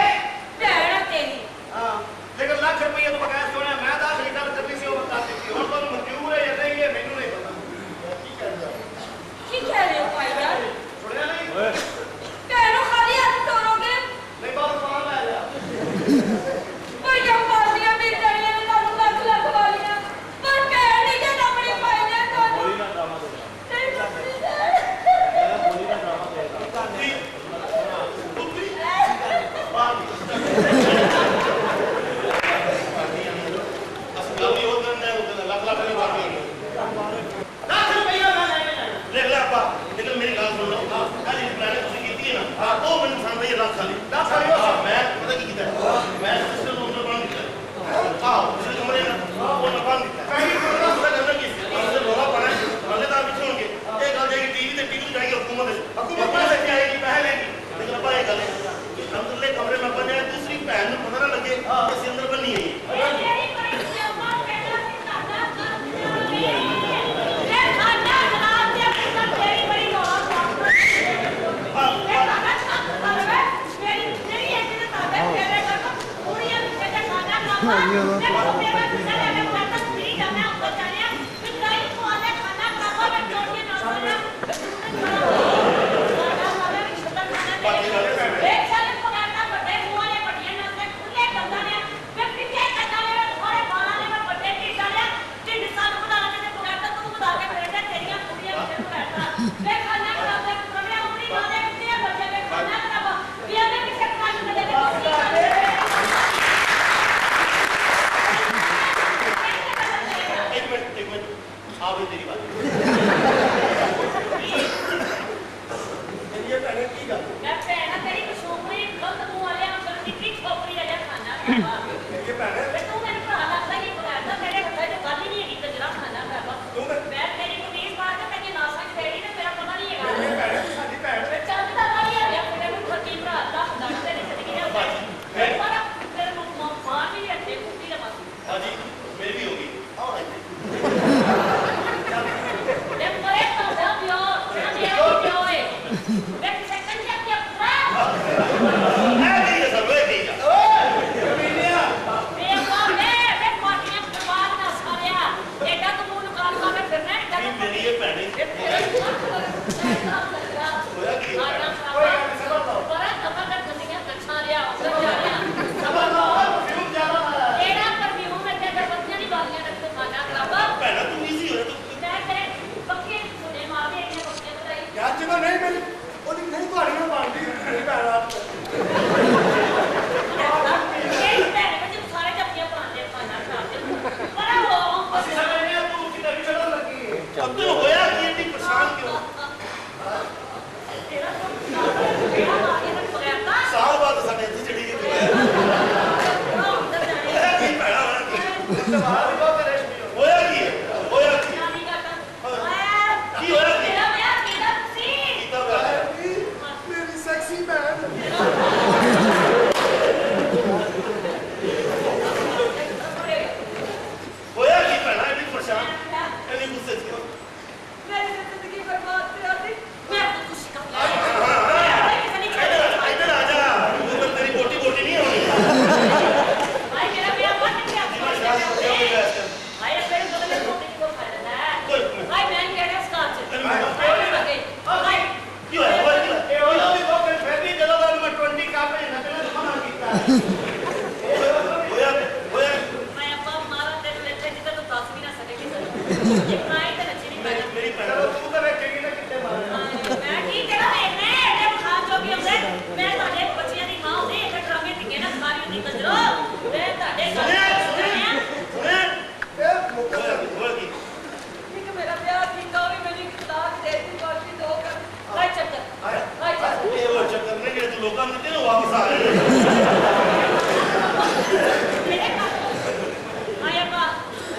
ਭੈਣ ਆ ਤੇਰੀ ਹਾਂ ਲੇਕਿਨ ਲੱਖ ਰੁਪਈਆ ਤੋਂ ਬਗੈਰ ਸੋਹਣਾ ਮੈਂ ਤਾਂ ਆਖਰੀ ਗੱਲ ਕਰਨੀ ਸੀ ਉਹ ਬਤਾ ਦਿੱਤੀ ਹੁਣ ਤੁਹਾਨੂੰ ਮਨਜ਼ੂਰ ਹੈ ਜਾਂ ਨਹੀਂ ਇਹ ਮੈਨੂੰ ਨਹੀਂ ਪਤਾ ਕੀ ਕਹਿ ਰਹੇ ਹੋ ਭਾਈ ਯਾਰ ਸੁਣਿਆ ਨਹੀਂ ਭੈਣੋਂ ਖਾਲੀ ਹੱਥ ਤੋਰੋਗੇ ਨਹੀਂ ਬਹੁਤ ਸਵਾਲ ਆ ਜਾ ਬੜੀਆਂ ਪਾਰਟੀਆਂ ਮਿਲ ਜਾਣੀਆਂ ਨੇ ਤੁਹਾਨੂੰ ਲੱਖ ਲੱਖ ਵਾਲੀਆਂ ਪਰ ਭੈਣ ਨਹੀਂ ਜੇ ਆਪਣੀ ਪਾਈ ਨੇ ਤੁਹਾਨੂੰ ਨਹੀਂ ਦੱਸਦੀ ਲੱਖ ਰੁਪਈਆ ਮੈਂ ਲੈਣੇ ਮੇਰੀ ਗੱਲ ਸੁਣ ਲਓ ਕੱਲ ਇਸ ਪਲਾਨ ਤੁਸੀਂ ਕੀਤੀ ਹੈ ਨਾ ਉਹ ਮੈਨੂੰ ਪਸੰਦ ਆਈ ਲੱਖ ਵਾਲੀ ਲੱਖ ਵਾਲੀ ਉਹ ਮੈਂ ਪਤਾ ਕੀ ਕੀਤਾ ਮੈਂ ਸਿਸਟਰ ਨੂੰ ਉਹਨਾਂ ਬਣ ਦਿੱਤਾ ਆਹ ਉਸ ਕਮਰੇ ਨਾਲ ਉਹ ਨਾ ਬਣ ਦਿੱਤਾ ਕਹੀਂ ਕੋਲ ਉਹਦਾ ਕਰਨਾ ਕੀ ਸੀ ਉਹਦੇ ਰੋਲਾ ਪਾਣਾ ਹਲੇ ਤਾਂ ਪਿੱਛੇ ਹੋਣਗੇ ਇਹ ਗੱਲ ਜਾਏਗੀ ਟੀਵੀ ਤੇ ਟੀਵੀ ਜਾਏਗੀ ਹਕੂਮਤ ਦੇ ਹਕੂਮਤ ਪੈਸੇ ਕੀ ਆਏਗੀ ਪੈਸੇ ਲੈਗੀ ਲੇਕਿਨ ਆਪਾਂ ਇਹ ਗੱਲ ਅੰਦਰਲੇ ਕਮਰੇ में बने दूसरी भैन ਨੂੰ ਪਤਾ ਨਾ ਲੱਗੇ ਕਿ ਅਸੀਂ ਅੰਦਰ ਬੰਨੀ ਹੈ ਮੇਰੀ ਬੜੀ ਸਿਆਪਾ ਕਹਿਣਾ ਸੀ ਸਾਡਾ ਕਰ ਇਹ ਖਾਣਾ ਖਰਾਬ ਤੇ ਪੁੱਤਰ ਤੇਰੀ ਬੜੀ ਰੌਲਾ ਪਾਉਂਦਾ ਇਹ ਖਾਣਾ ਛੱਤ ਕਰਵੇ ਮੇਰੀ ਇੱਕ ਦੇ ਸਾਹਮਣੇ ਤੇਰੇ ਘਰ ਪੂਰੀਆਂ ਤੇ ਖਾਣਾ ਖਾਵਾ ਤੇ ਮੇਰੇ ਪੁੱਤਰ ਨੇ ਪਤਾ ਨਹੀਂ ਜਾਣਾ ਉੱਪਰ ਜਾਣਿਆ ਕਿ ਕਈ ਕੋਲੇ ਖਾਣਾ ਖਾਵਾ ਮੈਂ ਚੋਟੀਆਂ ਨਾ ਖਾਣਾ ਇੱਕ ਸਾਲ ਪਕਾਣਾ ਵੱਡੇ ਮੂੰਹਾਂ ਨੇ ਵੱਡੀਆਂ ਨਾਲ ਤੇ ਖੁੱਲੇ ਦੰਦਾਂ ਨੇ ਮੈਂ ਪਿੱਛੇ ਕੱਟਾ ਲੈ ਥੋੜੇ ਬਾਲਾਂ ਨੇ ਮੈਂ ਵੱਡੇ ਢਿੱਡ ਵਾਲਿਆ ਢਿੱਡ ਸਾਨੂੰ ਵਧਾਣਾ ਤੇ ਪਕਾਣਾ ਤੂੰ ਵਧਾ ਕੇ ਬੈਠਾ ਤੇਰੀਆਂ ਕੁੜੀਆਂ ਵਿੱਚ ਬੈਠਾ ਮੈਂ ਖਾਣਾ ਖਰਾਬ ਤੇ ਪ੍ਰਮਿਆ ਉਮਰੀ ਵਾਲੇ ਕਿਤੇ ਬੱਚੇ ਨੇ ਖਾਣਾ ਖਰਾਬ ਵੀ ਉਹਨੇ ਕਿਸੇ ਕਾਜ ਦੇ ਦੇ एक मिनट आ गई तेरी बात ये पहले की गल ਮੈਂ ਭੈਣਾ ਤੇਰੀ ਕਸੂਰੀ ਗਲਤ ਮੂੰਹ ਵਾਲੇ ਅੰਦਰ ਕਿੱਡੀ ਛੋਕਰੀ ਆ ਜਾ ਖਾਣਾ ਖਰਾਬ ये पहले ਵੇ ਤੂੰ ਮੈਨੂੰ ਭਰਾ ਲੱਗਦਾ ਕਿ ਪਕਾਣਾ ਤੇਰੇ ਹੱਥਾਂ 'ਚ ਗੱਲ ਹੀ ਨਹੀਂ ਹੈਗੀ ਤੇ ਜਰਾ ਖਾਣਾ ਖਰਾਬ तू मैं ਮੈਂ ਤੇਰੀ ਕਮੀਜ਼ ਪਾ ਕੇ ਤੇਰੀ ਨਾਸਾਂ 'ਚ ਤੇਰੀ ਨੇ ਮੇਰਾ ਪਤਾ ਨਹੀਂ ये ਹੈਗਾ पहले तो साडी भैन ਮੈਂ ਚੱਲ ਤਾਂ ਵਾਲੀ ਆ ਗਿਆ ਮੇਰੇ ਨੂੰ ਖੱਟੀ ਭਰਾ ਦਾ ਦੰਦ ਤੇ ਨਿਕਲ ਗਿਆ ਮੈਂ ਪਰ ਤੇਰੇ ਨੂੰ ਮਾਂ ਵੀ ਅੱਡੇ ਕੁੱਤੀ ਦਾ ਬਸ हां जी मेरी भी होगी आओ ना ਤੇ ਮਰੇ ਤਾਂ ਦਾ ਪਿਓ ਤੇ ਆ ਪਿਓ ਏ ਮੈਂ ਕਿਸੇ ਕੰਜਰ ਕੇ ਭਰਾ ए नहीं है सब एक ही ਮੈਂ ਪਾਟੀਆਂ ਬਰਬਾਦ ਨਾ ਸਾਰਿਆ ਐਡਾ ਤੂੰ ਮੂੰਹ ਨੂੰ ਕਾਲ ਕਰ ਫਿਰਨਾ ਐਡਾ नहीं मेरी ये भैन है ਹੋਇਆ ਕੀ ਕੋਈ ਗੱਲ ਸਮਝ ਲਓ ਪਰ ਆਪਾਂ ਕਰ ਦੁਨੀਆ ਕੱਛਾ ਲਿਆ ਉੱਧਰ ਜਾ ਰਿਹਾ ਸਭਾ ਦਾ ਫਿਲਮ ਜ਼ਿਆਦਾ ਮਾਰਾ ਕਿਹੜਾ ਪਰਫਿਊਮ ਹੈ ਤੇ ਬੱਚਿਆਂ ਦੀ ਵਾਲੀਆਂ ਰੱਖ ਖਾਣਾ ਖਰਾਬਾ भैन तू इजी हो तू ਮੈਂ ਤੇਰੇ ਪੱਕੇ ਸੁਣੇ ਮਾਰਦੇ ਇਹਨੇ ਬੱਚੇ ਬਤਾਈ यार जब नहीं मेरी ओदी नहीं ਤੁਹਾਡੀ ਨਾਲ ਬਣਦੀ ਮੇਰੀ ਭੈਣ ਰਾਤ ਇਹ ਭੈਣ ਵਿੱਚ ਸਾਰੇ ਜੱਪੀਆਂ ਪਾਉਂਦੇ ਖਾਣਾ ਖਾਂਦੇ ਪਰ ਉਹ ਅਸੀਂ ਸਮਝਦੇ ਹਾਂ ਤੂੰ ਕਿਤੇ ਵਿਚੜਨ ਲੱਗੀ ਹੈ अब तो होया कि इतनी परेशान क्यों ਤੇਰਾ ਤੋਂ ਕਿਹੜਾ ਮਾਰੇ ਨਾ ਪਗਾਤਾ साल बाद साडे ਇੱਥੇ ਚੜੀ ਗਈ ਉੱਧਰ ਜਾਣੇ ਇਹ ਕੀ ਭੈਣਾ ਹੋਣਾ ਕੀ ਸਵਾਲ ਵੀ ਬਹੁਤ ਰੇਸ਼ਮੀ ਹੋ ਹੋਇਆ ਕੀ ਹੋਇਆ ਕੀ ਨਾਨੀ ਦਾ ਤਾਂ ਕੀ ਹੋਇਆ ਕੀ ਤੇਰਾ ਵਿਆਹ ਕਿਹਦਾ ਸੀ ਕੀਤਾ ਹੋਇਆ ਮੇਰੀ ਸੈਕਸੀ ਭੈਣ ਹੋਇਆ ਕੀ ਭੈਣਾ ਇੰਨੀ ਪਰੇਸ਼ਾਨ ਇੰਨੀ ਗੁੱਸੇ ਚ ਕਿਉਂ ਮੇਰੀ ਜ਼ਿੰਦਗੀ ਬਰਬਾਦ ਆਈ ਤੇ ਨੱਚੀ ਨਹੀਂ ਪਾਇਆ ਮੇਰੀ ਭੈਣ ਨੂੰ ਤੂੰ ਤਾਂ ਵੇਖੇਗੀ ਨਾ ਕਿੱਥੇ ਮਾਰਨਾ ਮੈਂ ਕੀ ਕਿਹੜਾ ਵੇਖਣਾ ਐਡੇ ਖਾਣ ਜੋਗੇ ਹੁੰਦੇ ਮੈਂ ਤੁਹਾਡੇ ਬੱਚਿਆਂ ਦੀ ਮਾਂ ਹੁੰਦੀ ਇੱਕ ਡਰਾਮੇ ਟਿੱਕੇ ਨਾ ਸਾਰੀ ਹੁੰਦੀ ਕੰਜਰੋ ਮੈਂ ਤੁਹਾਡੇ ਸੁਣਿਆ ਇਹ ਮੁੱਕਾ ਹੋਇਆ ਕੀ ਇੱਕ ਮੇਰਾ ਵਿਆਹ ਕੀਤਾ ਵੀ ਮੈਨੂੰ ਇੱਕ ਤਲਾਕ ਦੇ ਦਿੱਤੀ ਬਾਕੀ ਦੋ ਕਰ ਕਾਈ ਚੱਕਰ ਕਾਈ ਚੱਕਰ ਇਹ ਉਹ ਚੱਕਰ ਨਹੀਂ ਜਿਹੜੇ ਤੂੰ ਲੋਕਾਂ ਨੂੰ ਦਿੱਤੇ ਨਾ ਵਾਪਸ ਆ ਗਏ ਮੇਰੇ ਘਰ ਆਇਆ ਬਾ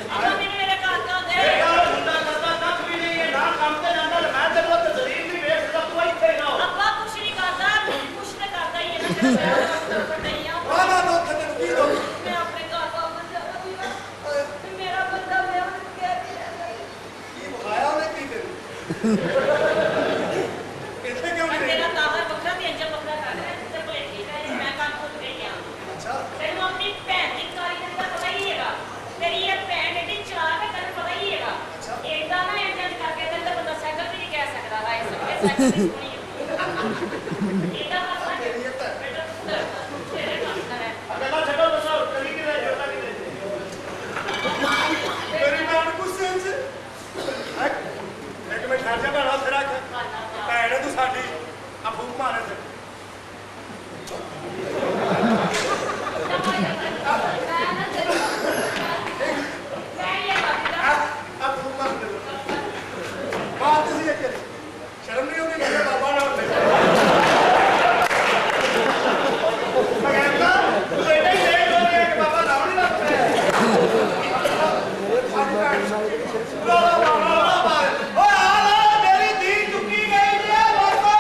ਆਪਾਂ ਮੈਨੂੰ ਮੇਰੇ ਘਰ ਕਾ ਦੇ ਬੇਕਾਰ ਹੁੰਦਾ ਕਰਦਾ ਕੱਖ ਵੀ ਨਹੀਂ ਹੈ ਨਾ ਕੰਮ ਤੇ ਜਾਂਦਾ ਮੈਂ ਤੇ ਬਹੁਤ ਜ਼ਰੀਰ ਨਹੀਂ ਵੇਖ ਸਕਦਾ ਤੂੰ ਇੱਥੇ ਹੀ ਨਾ ਅੱਬਾ ਕੁਛ ਨਹੀਂ ਕਰਦਾ ਕੁਛ ਤੇ ਕਰਦਾ ਹੀ ਹੈ ਨਾ ਤੇਰਾ ਵਿਆਹ ਦਾ ਨਹੀਂ ਆ ਵਾਦਾ ਦੁੱਖ ਤੈਨੂੰ ਕੀ ਦੁੱਖ ਮੈਂ ਆਪਣੇ ਘਰ ਵਾਪਸ ਜਾਣਾ ਵੀ ਮੇਰਾ ਬੰਦਾ ਵਿਆਹ ਨੂੰ ਕਹਿ ਕੇ ਰਹਿੰਦਾ ਕੀ ਬੁਲਾਇਆ ਉਹਨੇ ਕੀ ਤੈਨੂੰ ਇੱਥੇ ਕਿਉਂ ਮੈਂ ਨਹੀਂ ਤੇਰਾ ਤਾਹਰ ਵੱਖਰਾ ਤੇ ਅੰਜਮ ਵੱਖਰਾ ਕਰ ਰਿਹਾ ਤੇ ਕੋਈ ਠੀਕ ਹੈ ਮੈਂ ਕੰਮ ਭੁੱਲ ਗਈ ਆ ਅੱਛਾ ਤੈਨੂੰ ਆਪਣੀ ਭੈਣ ਦੀ ਕਾਰੀ ਦਾ ਪਤਾ ਹੀ ਹੈਗਾ ਤੇਰੀ ਇਹ ਭੈਣ ਏਡੀ ਚਾਰ ਹੈ ਤੈਨੂੰ ਪਤਾ ਹੀ ਹੈਗਾ ਏਦਾਂ ਨਾ ਇੰਜਨ ਕਰਕੇ ਤੈਨੂੰ ਤਾਂ ਬੰਦਾ ਸਾਈਕਲ ਵੀ ਨਹੀਂ ਕਹਿ ਸਕਦਾ ਰਾਏ ਸਕੇ ਸਾਈਕਲ ਦੀ ਸੁਣੀ ਏਦਾਂ ਕਰਦਾ ਤੇਰੀ ਇਹ ਤਾਂ ਤੇਰੇ ਕੰਮ ਕਰ ਅਗਲਾ ਛੱਡੋ ਦੱਸੋ ਕਰੀ ਕਿਵੇਂ ਜੋਤਾ ਕਿਵੇਂ ਮੇਰੀ ਭੈਣ ਗੁੱਸੇ 'ਚ ਇੱਕ ਮਿੰਟ ਠਹਿਰ ਜਾ ਭੈਣਾ ਉੱਥੇ ਰੱਖ ਭੈਣ ਹੈ ਤੂੰ ਸਾਡੀ ਆ ਫੂਕ ਮਾਰੇ ਤੇ ਆ ਫੂਕ ਮਾਰ ਦੇ ਬਾਤ ਤੁਸੀਂ ਇਹ ਕਰੀ ਸ਼ਰਮ ਨਹੀਂ ਆਉਂਦੀ ਮੇਰੇ ਬਾਬਾ ਨਾਲ ਉੱਥੇ ਮੈਂ ਕਹਿੰਦਾ ਤੂੰ ਇਹਨੇ ਹੀ ਦੇਖ ਲੋ ਕਿ ਬਾਬਾ ਨਾਮ ਨਹੀਂ ਲੱਗਦਾ ਸਾਡੀ ਭੈਣ ਓਏ ਆ ਲੈ ਮੇਰੀ ਧੀ ਚੁੱਕੀ ਗਈ ਜੇ ਬਾਬਾ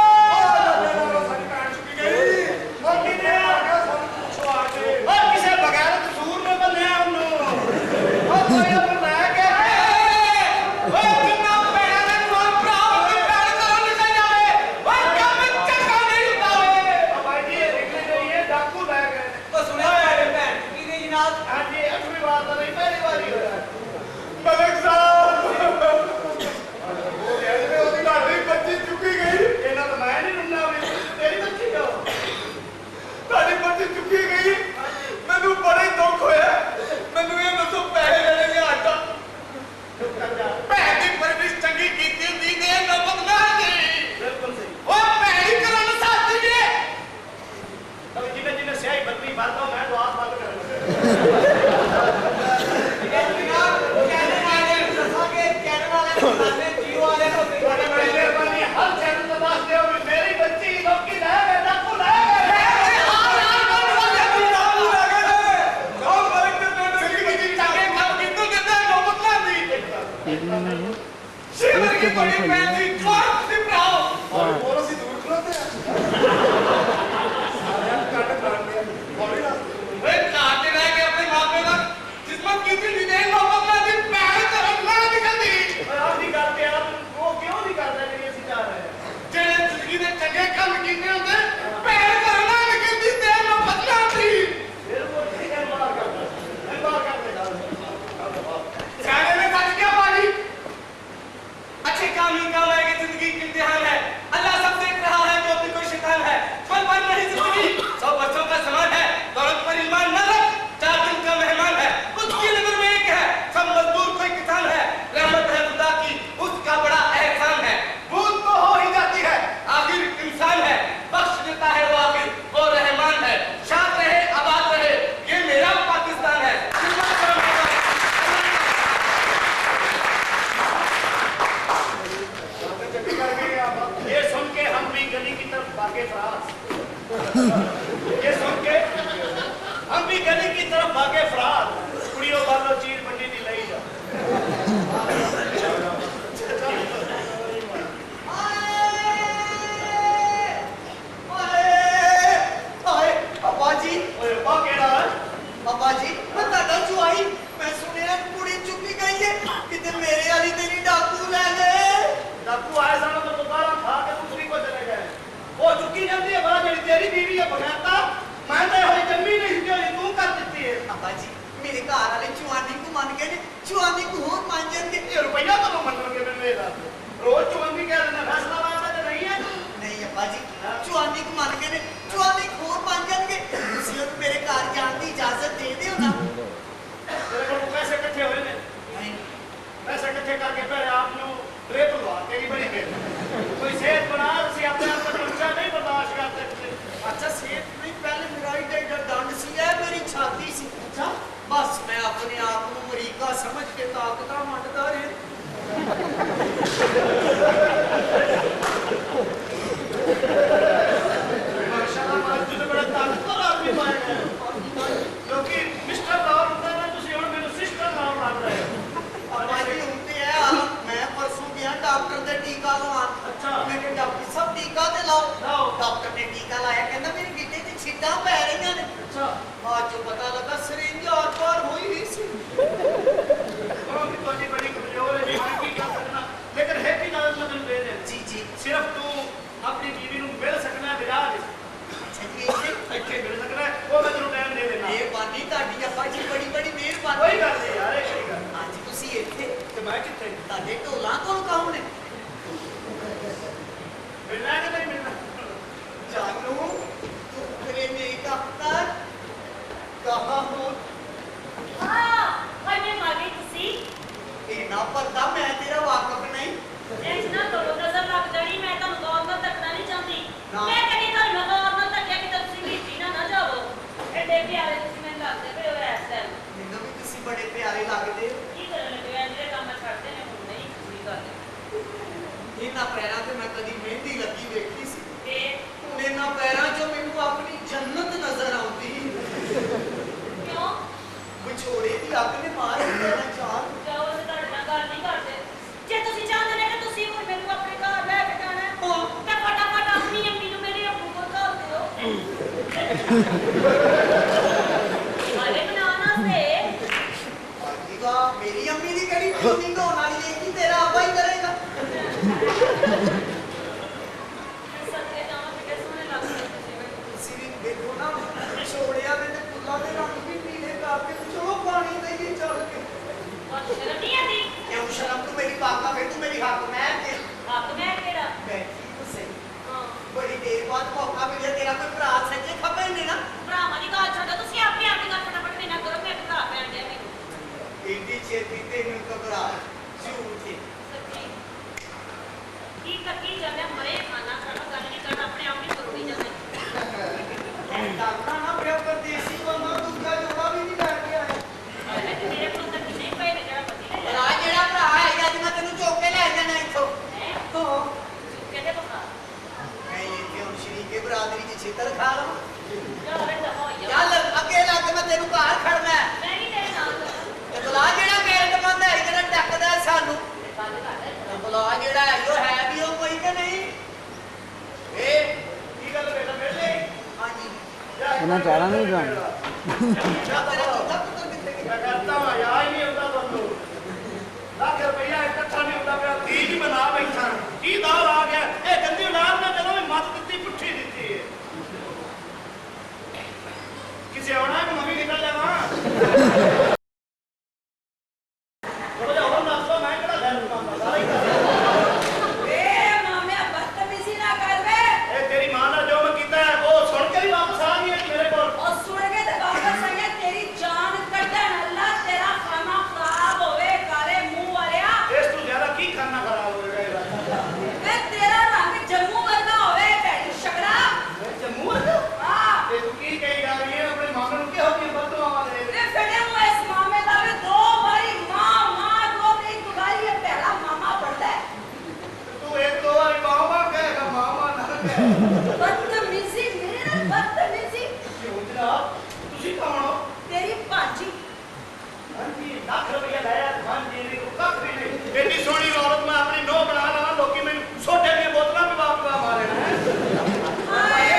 ਸਾਡੀ ਭੈਣ ਚੁੱਕੀ ਗਈ ਉਹ ਕਿਤੇ ਸਾਨੂੰ ਪੁੱਛੋ ਆ ਕੇ ਓਏ ਕਿਸੇ ਬਗੈਰ ਕਸੂਰ ਨੇ ਬੰਨਿਆ ਉਹਨੂੰ ਓ ਕੋਈ ਉਹ ਲੈ ਕੇ ਓਏ ਕਿੰਨਾ ਪੈਣਾ ਨੇ ਮਾਂ ਭਰਾ ਦੀ ਭੈਣ ਘਰੋਂ ਨਿਕਲ ਜਾਵੇ ਓਏ ਕੰਮ ਚੰਗਾ ਨਹੀਂ ਹੁੰਦਾ ਓਏ ਓ ਭਾਈ ਜੀ ਇਹ ਨਿਕਲ ਗਈ ਇਹ ਡਾਕੂ ਲੈ ਗਏ ਉਹ ਸੁਣਿਆ ਹੋਇਆ ਹੈ ਭੈਣ ਕੀ ਗਈ ਜਨਾਬ ਹਾਂਜੀ ਅਗਲੀ ਵਾਰ ਤਾਂ ਨਹੀਂ ਪਹਿਲੀ ਵਾਰੀ ਹੋਇਆ ਮਲਕ ਸਾਹਿਬ ਉਹ ਕਹਿੰਦੇ ਉਹਦੀ ਤੁਹਾਡੀ ਬੱਚੀ ਚੁੱਕੀ ਗਈ ਇਹਨਾਂ ਤਾਂ ਮੈਂ ਨਹੀਂ ਰੁੰਨਾ ਵੀ ਤੇਰੀ ਬੱਚੀ ਕਿਉਂ ਤੁਹਾਡੀ ਬੱਚੀ ਚੁੱਕੀ ਗਈ ਮੈਨੂੰ ਬੜਾ ਹੀ ਦੁੱਖ ਹੋਇਆ ਮੈਨੂੰ ਇਹ ਦੱਸੋ ਪੈਸੇ ਲੈਣੇ ਜਾਂ ਆਟਾ ਭੈਣ ਦੀ ਪਰਵਰਿਸ਼ ਚੰਗੀ ਕੀਤੀ ਹੁੰਦੀ ਤੇ ਇਹ ਨੌਬਤ ਨਾ ਆਉਂਦੀ ਬਿਲਕੁਲ ਸਹੀ ਓਏ ਭੈਣੀ ਕਰਨ ਨੂੰ ਸਾਥੀ ਜੀ ਤਬ ਜਿਵੇਂ ਜਿਵੇਂ ਸਿਆਹੀ ਬਦਲੀ ਭਰਦਾ ਮੈਂ ਦੁਆ ਬੰਦ ਕਰ ਜਨਾਬ ਕਹਿਣੇ ਵਾਲੇ ਦੱਸੋਗੇ ਕਹਿਣੇ ਵਾਲੇ ਨੂੰ ਦੱਸਦੇ ਜੀਓ ਵਾਲੇ ਨੂੰ ਤੁਹਾਡੇ ਮਿਹਰਬਾਨੀ ਹਰ ਚੈਨਲ ਤੇ ਦੱਸ ਦਿਓ ਵੀ ਮੇਰੀ ਬੱਚੀ ਲੋਕੀ ਲੈ ਗਏ ਡਾਕੂ ਲੈ ਗਏ इसके पास और ਅਸੀਂ ਦੂਰ ਖਲੋਤੇ ਆ ਕੱਟ ਕਾਟਦੇ ਆ ਹੌਲੀ ਨਾ ਓਏ ਘਾਟੇ ਰਹਿ ਕੇ ਆਪਣੇ ਮਾਪੇ ਦਾ ਜਿਸਮਤ ਕੀਤੀ ਨਹੀਂ ਦੇ ਨੌਬਤ ਨਾ ਦੀ ਭੈਣ ਕਰਨ ਨਾ ਨਿਕਲਦੀ ਓਏ ਆਹ ਦੀ ਗੱਲ ਤੇ ਆ ਉਹ ਕਿਉਂ ਨਹੀਂ ਕਰਦਾ ਜਿਹੜੀ ਅਸੀਂ ਜਾ ਰਹੇ ਹਾਂ ਜਿਹੜੇ ਜ਼ਿੰਦਗੀ ਦੇ ਚੰਗੇ ਕੰਮ ਕੀਤੇ ਹੁੰਦੇ ਭੈਣ ਕਰਨ ਨਾ ਨਿਕਲਦੀ ਤੇ ਨੌਬਤ ਨਾ ਆਉਂਦੀ ਬਿਲਕੁਲ ਠੀਕ ਹੈ ਬਾਹਰ ਕਰ सियाने ने सच क्या पाली अच्छे काम ही काम आएगी जिंदगी की इम्तिहान है अल्लाह सब देख रहा है जो भी कोई शैतान है पल भर नहीं जिंदगी 100 बच्चों का समान है दौलत पर ईमान न रख 4 दिन का मेहमान है उसकी नजर में एक है सब मजदूर कोई किसान है रहमत है खुदा की उसका बड़ा एहसान है भूल तो हो ही जाती है आखिर इंसान है बख्श देता है वो आखिर वो रहमान है शाद रहे आबाद रहे ये मेरा पाकिस्तान है ये सुन के हम भी गली की तरफ भागे फरार ये सुन के हम भी गली की तरफ भागे फरार कुड़ियों वालों चीर मंडी दी लई जा ਅੱਬਾ ਜੀ ओए बा केड़ा ਅੱਬਾ ਜੀ ਮੈਂ ਤੁਹਾਡਾ ਜੁਆਈ ਮੈਂ ਸੁਣਿਆ ਕੁੜੀ ਚੁੱਕੀ ਗਈ ਹੈ ਕਿਤੇ ਮੇਰੇ ਵਾਲੀ ਤੇ ਨਹੀਂ ਡਾਕੂ ਲੈ ਗਏ डाकू आए समय तो दोबारा खा के दूसरी को चले गए वो चुकी जाती है बड़ा जेडी तेरी बीवी है बनाता मैं तो होई जम्मी नहीं जो तू कर देती है ਅੱਬਾ ਜੀ ਮੇਰੇ ਘਰ ਵਾਲੇ ਜਵਾਨੀ इकट्ठे करके फिर आपको ड्रिप लगा के बड़ी फिर कोई सेहत बना ਤੁਸੀਂ ਆਪਣੇ ਆਪ को नशा नहीं बर्दाश्त कर सकते। अच्छा सेहत नहीं पहले मेरा ही ढिड दंड सी है मेरी छाती सी अच्छा बस मैं अपने आप को अमरीका समझ के ताकत मंडदा माशाल्लाह माजूद तो बड़ा ताकतवर आदमी पाया गया क्योंकि मिस्टर लाहौर होता है ਤੁਸੀਂ ਹੁਣ ਮੈਨੂੰ ਸਿਸਟਰ ਨਾਮ ਲਾ ਰਹੇ ਹੋ। हमारी उनते है मैं परसों गया डॉक्टर दे टीका लवान अच्छा। मैंने डॉक्टर साहब टीका ते लाओ लाओ। डॉक्टर ने टीका लाया कहंदा मेरी गिट्टे ते छिट्टां पै रहीਆਂ ने अच्छा बाद जो पता लगा सिरिंज आर पार हुई ही सी ਉਹ ਵੀ ਤੁਹਾਡੀ ਬੜੀ ਕਮਜ਼ੋਰ ਹੈ ਮੈਂ ਕੀ ਕਰ ਸਕਦਾ ਲੇਕਿਨ ਹੈ ਕਿ ਨਾਲ ਮੈਂ ਤੈਨੂੰ ਦੇ ਦੇ जी जी ਸਿਰਫ ਤੂੰ ਆਪਣੀ ਬੀਵੀ ਨੂੰ ਮਿਲ ਸਕਣਾ ਹੈ ਵਿਆਹ ਦੇ अच्छा जी इत्थे ਇੱਥੇ ਮਿਲ ਸਕਣਾ ਹੈ ਉਹ ਮੈਂ ਤੈਨੂੰ ਟਾਈਮ ਦੇ ਦੇਣਾ मेहरबानी ਤੁਹਾਡੀ ਅੱਪਾ ਜੀ ਬੜੀ ਬੜੀ ਕੋਈ ਮਿਹਰਬਾਨੀ ਗੱਲ ਨਹੀਂ ਯਾਰ ਇਹ ਕਿਹੜੀ ਗੱਲ ਅੱਜ ਤੁਸੀਂ ਇੱਥੇ ਤੇ ਮੈਂ ਕਿੱਥੇ ਤੁਹਾਡੇ ਢੋਲਾਂ ਕੋਲ ਕੌਣ ਨੇ ਮਿਲਣਾ ਕਿ ਨਹੀਂ ਮਿਲਣਾ जानू तू मेरे मेरी डॉक्टर कहाँ हो ਹਾਂ ਭਾਈ ਮੈਂ ਮਰ ਗਈ ਤੁਸੀਂ इना पता मैं तेरा वाकफ नहीं ਇਹ ਨਾ ਕਰੋ ਨਜ਼ਰ ਲੱਗ ਜਾਣੀ ਮੈਂ ਤੁਹਾਨੂੰ ਗੌਰ ਨਾਲ ਤੱਕਣਾ ਨਹੀਂ ਚਾਹੁੰਦੀ ਨਾ। ਮੈਂ ਕਦੀ ਤੁਹਾਨੂੰ ਗੌਰ ਨਾਲ ਤੱਕਿਆ ਕਿ ਤੁਸੀਂ ਨੀਚੀ ਨਾ ਜਾਵੋ ਐਡੇ ਪਿਆਰੇ ਤੁਸੀਂ ਮੈਨੂੰ ਲੱਗਦੇ ਪਏ ਹੋ ਇਸ ਟਾਈਮ मैनू भी तुसी बड़े प्यारे लगदे हो ਕੀ ਕਰਨ ਲੱਗੇ ਹੋ ਜਿਹੜੇ ਕੰਮ ਛੱਡਦੇ ਨੇ ਹੁਣ ਨਹੀਂ ਪੂਰੀ ਕਰਦੇ इन्हां पैरां ते मैं कदी मेहंदी लगी वेखी सी ਤੇ हुण इन्हां पैरां चों मैनू अपनी जन्नत नजर आउंदी ਕਿਉਂ विछोड़े दी अग ने मार देना चाह ਜਾਓ ਅਸੀਂ ਤੁਹਾਡੇ ਨਾਲ ਗੱਲ ਨਹੀਂ ਕਰਦੇ ਜੇ ਤੁਸੀਂ ਚਾਹੁੰਦੇ ਨੇ ਕਿ ਤੁਸੀਂ ਹੁਣ ਮੈਨੂੰ ਆਪਣੇ ਘਰ ਲੈ ਕੇ ਜਾਣਾ ਹੈ ਹਾਂ। ਤਾਂ ਫਟਾਫਟ ਆਪਣੀ ਅੰਮੀ ਨੂੰ ਮੇਰੇ ਅੱਬੂ ਕੋਲ ਘੱਲ ਦਿਓ ਹਾਲੇ ਬਣਾਉਣਾ ਸੇ आजीगा मेरी अम्मी दी कड़ी ट्यूनिंग होने वाली है कि तेरा अब्बा ही करेगा ਸੱਚੇ ਜਾਵਾਂ ਕਿੱਡੇ ਸੋਹਣੇ ਲੱਗਦੇ ਤੁਸੀਂ ਮੈਨੂੰ तुसी भी देखो ना विछोड़िया दे ते फुल्लां दे रंग भी पीले करके चलो पानी देइए चल के ਬਹੁਤ ਸ਼ਰਮ ਨਹੀਂ ਆਦੀ क्यों शर्म तू मेरी पाका फिर तू मेरी हक मैं ते ਹੱਕ ਮੈਂ ਕਿਹੜਾ बैठी तो सही ਹਾਂ बड़ी देर बाद मौका मिले तेरा कोई भरा सजे खपे नहीं ना ਭਰਾਵਾਂ ਦੀ ਗੱਲ ਛੱਡੋ ਤੁਸੀਂ ਆਪਣੀ ਆਪਣੀ ਗੱਲ ਫਟਾਫਟ ਦੇਣਾ ਕਰੋ ਮੈਂ ਭਰਾ ਪੈਣ ਦੇ ਮੈਨੂੰ एडी छेती तेनू घबरा झूठी ਸੱਚੀ ਕੀ ਕੱਕੀ ਜਾਂਦੇ ਮਰੇ ਖਾਣਾ ਸਾਡਾ ਗੱਲ ਨਹੀਂ ਕਰਨਾ ਆਪਣੇ ਆਪ ਹੀ ਕਰੋੜੀ ਜਾਂਦੇ डॉक्टर ना प्रिय परदेसी बंदा दूसरा जोड़ा भी नहीं करके आया ਹਾਲੇ ਕਿ ਮੇਰੇ ਕੋਲ ਤਾਂ ਨਹੀਂ ਪਏ ਨੇ ਜਿਹੜਾ ਪਤੀ ਨੇ भरा जेड़ा भरा है अज मैं तेनू चुक के ले जाना इथों तो ਕਹਿੰਦੇ ਬਖਾ मैं ये क्यों शरीक के बरादरी च छितर खा लो ਜਾ ਰੇ ਦਫਾ ਹੋਇਆ चल अगे लग मैं तेनू घर खड़ना है ਮੈਂ ਨਹੀਂ ਤੇਰੇ ਨਾਲ ते बुला जेड़ा गैरत मंद है जेड़ा टकदा है सानू ਗੱਲ ਕਰ ते बुला जेड़ा है जो है भी ओ कोई के नहीं ए ਕੀ ਗੱਲ ਬੇਟਾ ਮਿਲੇ हां जी ਇਹਨਾਂ ਚਾਰਾਂ ਨੂੰ ਹੀ ਜਾਣ। जा तेरा दूसरा पुत्र किथे गया ਮੈਂ ਕਰਤਾ ਹਾਂ ਯਾਰ ਹੀ ਨਹੀਂ ਹੁੰਦਾ ਤੁਹਾਨੂੰ ਲੱਖ ਰੁਪਈਆ ਇਕੱਠਾ ਨਹੀਂ ਹੁੰਦਾ ਪਿਆ 30 ਹੀ ਬਣਾ ਬੈਠਾ ਕੀ ਦਾਲ ਆ ਗਿਆ ਇਹ ਗੰਦੀ ਔਲਾਦ ਨੇ ਜਦੋਂ ਵੀ ਮੱਤ ਦਿੱਤੀ ਪੁੱਠੀ ਦਿੱਤੀ ਹੈ ਕਿਸੇ ਆਉਣਾ ਕਿ ਮੰਮੀ ਨਿਕਲ ਜਾਵਾਂ ਥੋੜਾ ਜਿਹਾ ਹੋਰ ਦੱਸ ਦੋ ਮੈਂ ਕਿਹੜਾ ਲੈ ਲੂੰਗਾ ਸਾਰਾ ਹੀ ਕਰ ਵੇ ਮਾਮੇ ਬਦਤਮੀਜ਼ੀ ਨਾ ਕਰ ਵੇ ਇਹ ਤੇਰੀ ਮਾਂ ਨਾਲ ਜੋ ਮੈਂ ਕੀਤਾ ਹੈ ਉਹ ਸੁਣ ਕੇ ਵੀ ਵਾਪਸ ਆ ਗਈ ਹੈ ਮੇਰੇ ਕੋਲ ਉਹ ਸੁਣ ਕੇ ਤੇ ਵਾਪਸ ਆਇਆ ਤੇਰੀ ਜਾਨ ਕੱਢਣ ਅੱਲਾ ਤੇਰਾ ਖਾਣਾ ਖਰਾਬ ਹੋਵੇ ਕਾਲੇ ਮੂੰਹ ਵਾਲਿਆ ਇਸ ਤੋਂ ਜ਼ਿਆਦਾ ਕੀ ਖਾਣਾ ਖਰਾਬ ਹੋਏਗਾ ਇਹਦਾ ਵੇ ਤੇਰਾ ਰੰਗ ਜੰਮੂ ਵਰਗਾ ਹੋਵੇ ਭੈੜੀ ਸ਼ਕਰਾ ਜੰਮੂ ਵਰਗਾ ਹਾਂ ਤੇ ਤੂੰ ਕੀ ਕਹੀ ਜਾ ਰਹੀ ਹੈ ਆਪਣੇ ਮਾਮੇ ਨੂੰ ਕਿਹੋ ਜਿਹੀ ਬਦਦੁਆਵਾਂ ਦੇ ਵੇ ਫੜੇ ਮੂੰਹ ਇਸ ਮਾਮੇ ਦਾ ਵੇ ਦੋ ਵਾਰੀ ਮਾਂ ਦੋ ਨਹੀਂ ਤੁਗਾਈ ਇਹ ਭੈੜਾ ਮਾਮਾ ਪੜਦਾ ਹੈ ਤੂੰ ਇੱਕ ਦੋ ਵਾਰੀ ਮਾਮਾ ਕਹੇਗਾ ਮਾਮਾ ਨਾ ਕਹੇ ਬਦਤਮੀਜ਼ੀ ਮੇਰੇ ਨਾਲ ਬਦਤਮੀਜ਼ੀ ਕਿਉਂ ਜਨਾਬ ਤੁਸੀਂ ਕੌਣ ਹੋ ਤੇਰੀ ਭਾਜੀ ਹਾਂਜੀ ਲੱਖ ਰੁਪਇਆ ਲਾਇਆ ਹਾਂਜੀ ਇਹਨੇ ਕੋ ਕੱਖ ਵੀ ਨਹੀਂ ਐਡੀ ਸੋਹਣੀ ਔਰਤ ਮੈਂ ਆਪਣੀ ਨੋਹ ਬਣਾ ਲਵਾਂ ਲੋਕੀ ਮੈਨੂੰ ਸੋਡੇ ਦੀਆਂ ਬੋਤਲਾਂ ਵੀ ਵਾਪਸ ਮਾਰੇ ਨਾ ਹਾਏ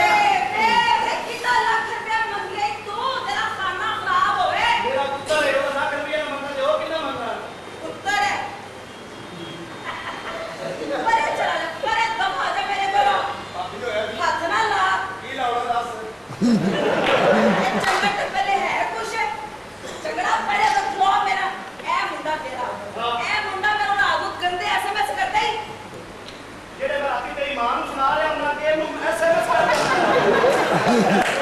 ਵੇ ਕਿੰਨਾ ਲੱਖ ਰੁਪਇਆ ਮੰਗਿਆ ਈ ਤੂੰ ਤੇਰਾ ਖਾਣਾ ਖਰਾਬ ਹੋਵੇ ਮੇਰਾ ਪੁੱਤਰ ਹੈ ਉਹ ਲੱਖ ਰੁਪਇਆ ਮੰਗਦਾ ਤੇ ਉਹ ਕਿੰਨਾ ਮੰਗਦਾ ਪੁੱਤਰ ਹੈ ਪਰੇ ਚਲਾ ਜਾ ਪਰੇ ਦਫਾ ਜਾ ਮੇਰੇ ਕੋਲੋਂ ਭਾਬੀ ਜੋ ਹੈ ਹੱਥ ਨਾ ਲਾ ਕੀ ਲਾਉਣਾ ਦੱਸ ਇਹ ਚੰਗਾ ਤੇ ਪਹਿਲੇ ਹੈ ਕੁਛ ਝਗੜਾ ਪਰੇ ਤਾਂ ਖਲੋ ਮੇਰਾ ਇਹ ਮੁੰਡਾ ਤੇਰਾ ਇਹ ਮੁੰਡਾ ਮੇਰਾ ਆਗੂ ਗੰਦੇ ਐਸਐਮਐਸ ਕਰਦਾ ਹੀ ਜਿਹੜੇ ਮੈਂ ਰਾਤੀ ਤੇਰੀ ਮਾਂ ਨੂੰ ਸੁਣਾ ਰਿਹਾ ਉਹਨਾਂ ਕੇ ਇਹਨੂੰ ਐਸਐਮਐਸ ਕਰ ਦਿੰਦਾ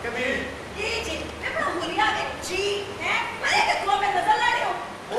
ਕਬੀਰ ਇਹ ਜੀ ਇਹ ਬੜਾ ਹੁਲੀਆ ਹੈ ਜੀ ਹੈ ਪਰੇ ਕਿ ਖਲੋ ਮੈਂ ਨਜ਼ਰ ਲਾ ਰਹੀ ਹੂੰ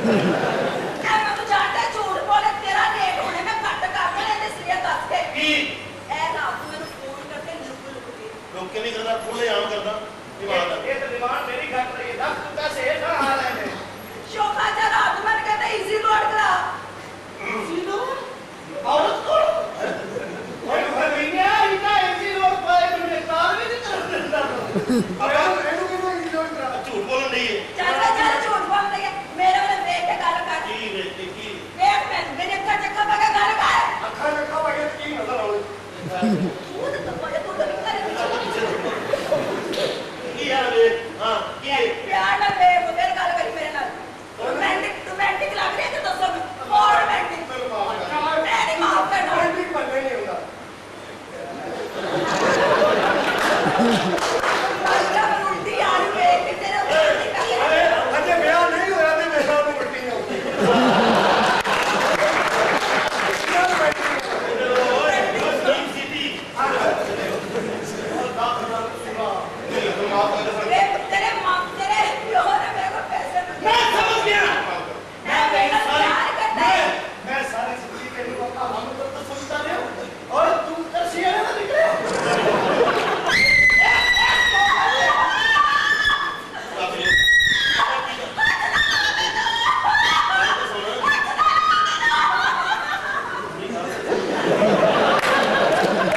ਮੈਨੂੰ ਜਾਣਦਾ ਝੂਠ ਬੋਲੇ ਤੇਰਾ ਰੇਟ ਹੋਣੇ ਮੈਂ ਘੱਟ ਕਰ ਦੇਣਾ ਤੇ ਸਰੀਆ ਦੱਸ ਕੇ ਕੀ ਇਹ ਰਾਤ ਨੂੰ ਮੈਨੂੰ ਫੋਨ ਕਰਕੇ ਲੁਕ ਲੁਕ ਕੇ ਲੋਕ ਨਹੀਂ ਕਰਦਾ ਖੁੱਲੇ ਆਮ ਕਰਦਾ ਡਿਮਾਂਡ ਇਹ ਤਾਂ ਡਿਮਾਂਡ ਮੇਰੀ ਘੱਟ ਰਹੀ ਹੈ 10 ਪੈਸੇ ਇਹ ਨਾ ਹਾਲ ਹੈ ਨੇ ਸ਼ੋਕਾ ਜਾ ਰਾਤ ਨੂੰ ਮੈਨੂੰ ਕਹਿੰਦਾ ਈਜ਼ੀ ਲੋਡ ਕਰਾ औरत को और महीने इतना ऐसी लोग पाए तुमने कार भी नहीं कर देता ਇਹਨੂੰ ਕਿਹਨੂੰ ਇੰਜੋਏ ਕਰਾ ਝੂਠ ਬੋਲਣ ਨਹੀਂ ਹੈ ਚੱਲ ਝੂਠ ਬੋਲਦੇ ਹੈ ਮੇਰੇ ਵੱਲ ਵੇਖ ਕੇ ਗੱਲ ਕਰ ਕੀ ਵੇਖਦੇ ਕੀ ਵੇਖ ਮੈਂ ਮੇਰੇ ਅੱਖਾਂ ਚੱਕਾ ਪਾ ਕੇ ਗੱਲ ਕਰ ਅੱਖਾਂ ਰੱਖਾ ਪਾਗੇ ਕੀ ਨਜ਼ਰ ਆਉ ਤੂੰ ਤੇ ਤਪੋਏ ਤੂੰ ਤਾਂ ਕਰ ਕੀ ਯਾਰ ਵੇ ਹਾਂ ਕੀ ਹੈ? ਪਿਆਰ ਨਾਲ ਵੇਖ ਫਿਰ ਗੱਲ ਕਰੀ ਮੇਰੇ ਨਾਲ ਰੋਮਾਂਟਿਕ ਲੱਗ ਰਿਹਾ ਤੇ ਦੱਸੋ ਹੋਰ ਰੋਮਾਂਟਿਕ ਮੈਨੂੰ ਮਾਫ ਕਰ ਮੈਂ ਨਹੀਂ ਮਾਫ ਕਰਨਾ ਰੋਮਾਂਟਿਕ ਬੰਦੇ ਨਹੀਂ ਹੁੰਦਾ ਮੈਂ ਉਲਟੀ ਆ ਰਹੀ ਵੇਖ ਕੇ ਤੇਰੇ ਉੱਤੇ ਉਲਟੀ ਕਰ ਅਰੇ ਅਜੇ ਵਿਆਹ ਨਹੀਂ ਹੋਇਆ ਤੇ ਮੇਰੇ ਨੂੰ ਮਿੱਟੀ ਆਉਂਦੀ ਤੇਰੇ ਮਾਂ ਤੇਰੇ ਪਿਓ ਨੇ ਮੇਰੇ ਕੋਲ ਪੈਸੇ ਮੰਗੇ मैं समझ गया ਮੈਂ ਬੇਟਾ ਪਿਆਰ ਕਰਦਾ ਹੈ मैं सारी जिंदगी के लिए अपना हम तो सुनता रहे हो और तुम कर सिया ना निकले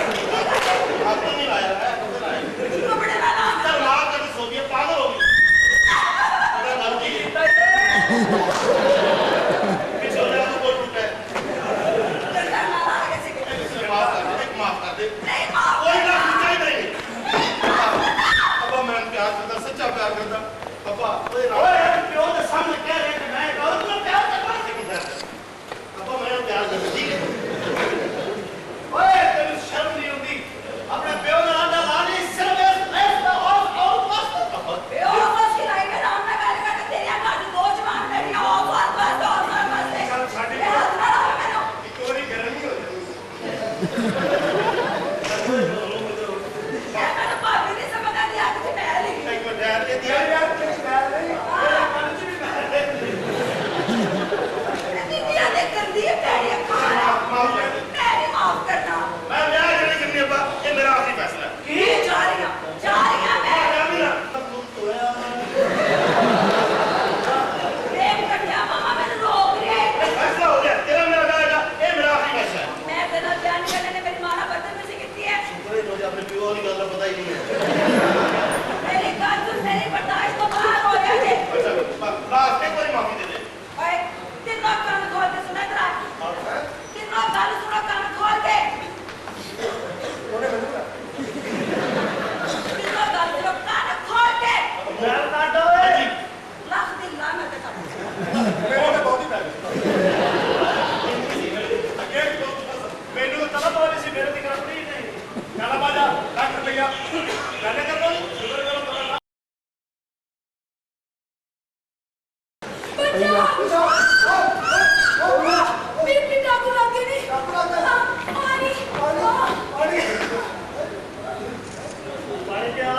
आपने नहीं लाया है आपने लाया ਕਪੜੇ ਨਾ ਲਾ चल मार कर सो गया पागल हो गई अगर गलती है पीछे हो जाए तो कोई टूटा है ਕੰਡਾ ਨਾ ਲਾ ਕਿਸੇ ਕੇ इसे माफ कर दे माफ कर दे ਨਹੀਂ ਮਾਫ कोई ना पूछा ही नहीं अब्बा मैं प्यार करता सच्चा प्यार करता अब्बा ओए ना ओए प्यो के सामने कह रहे कि मैं औरत को प्यार करता अब्बा मैं प्यार करता ठीक है ओए तेरी शर्म नहीं होती अपने प्यो का आधा लाने सिर्फ ऐसा और बस ਪਿਓ ਬਸ ਕਿ ਨਹੀਂ ਮੈਂ ਨਾਮ ਨਾ ਗੱਲ ਕਰਦਾ ਤੇਰੀਆਂ ਘਰ ਦੀ ਦੋ ਜਵਾਨ ਬੈਠੀਆਂ ਉਹ ਬਾਤ ਬਸ ਹੋਰ ਬਸ ਚੱਲ ਸਾਡੀ ਇਹ ਹੱਥ ਨਾ ਲਾ ਮੈਨੂੰ ਇੱਕ ਵਾਰੀ ਗਰਮ ਹੀ ਹੋ ਜਾਊ ਮੈਂ ਮੈਨੂੰ ਭਾਬੀ ਨਹੀਂ ਸਮਝਦਾ ਦੀ ਅੱਖ 'ਚ ਮੈਂ ਲਈ एक मिनट ठहर के दिया ਯਾਰ ਕੁਝ ਗੱਲ ਨਹੀਂ ਦੀਦੀਆਂ ਦੇ ਕਰਦੀ ਹੈ ਪੈੜੀਆਂ ਖਾਣਾ माफ कर दे ਮੈਂ ਨਹੀਂ ਮਾਫ ਕਰਨਾ मैं ब्याह नहीं करनी अब्बा ये मेरा आखिरी फैसला है ਕੀ ਜਾ ਰਹੀਆਂ ਮੈਂ क्या मेरा ਦੇਖ ਕੱਟਿਆ ਮਾਮਾ ਮੈਨੂੰ ਰੋਕ ਰਿਹਾ ਹੈ फैसला हो गया तेरा मेरा जाएगा ये मेरा आखिरी फैसला है ਮੈਂ ਤੇਰਾ ਬਿਆਨ ਕਰਨੇ ने मेरी मां ਨਾਲ बदतमीजी ਕੀਤੀ है अरे मुझे अपने प्यो वाली गल का पता ही नहीं है मेरी बात सुन मेरी बर्दाश्त तो बाहर हो गया है अच्छा लास्ट एक बारी माफी दे दे ओए कितना कान खोल के सुना तेरा कितना गाल सुना कान खोल के ਉਹਨੇ ਮੈਨੂੰ ਕਿਹਾ, कितना गाल सुना कान खोल के मैं काटो ओए लाख दिन लानत है ਮੇਰੇ ਤੇ ਬਹੁਤ ਹੀ ਪੈ ਗਈ अगे ਮੈਨੂੰ ਤਲਬ ਹੋ ਰਹੀ ਸੀ ਮੇਰੇ ਦੀ ਗਰੰਟੀ ਨਹੀਂ ਚੱਲ ਬਾਜਾ ਲੱਖ ਰੁਪਈਆ ਗੱਲ ਕਰ ਲੋ ਸ਼ੁਕਰ ਕਰੋ ਪਤਾ मेरी पिता को लगे नहीं डाकू लग गया। पानी ਪਾਣੀ पानी क्या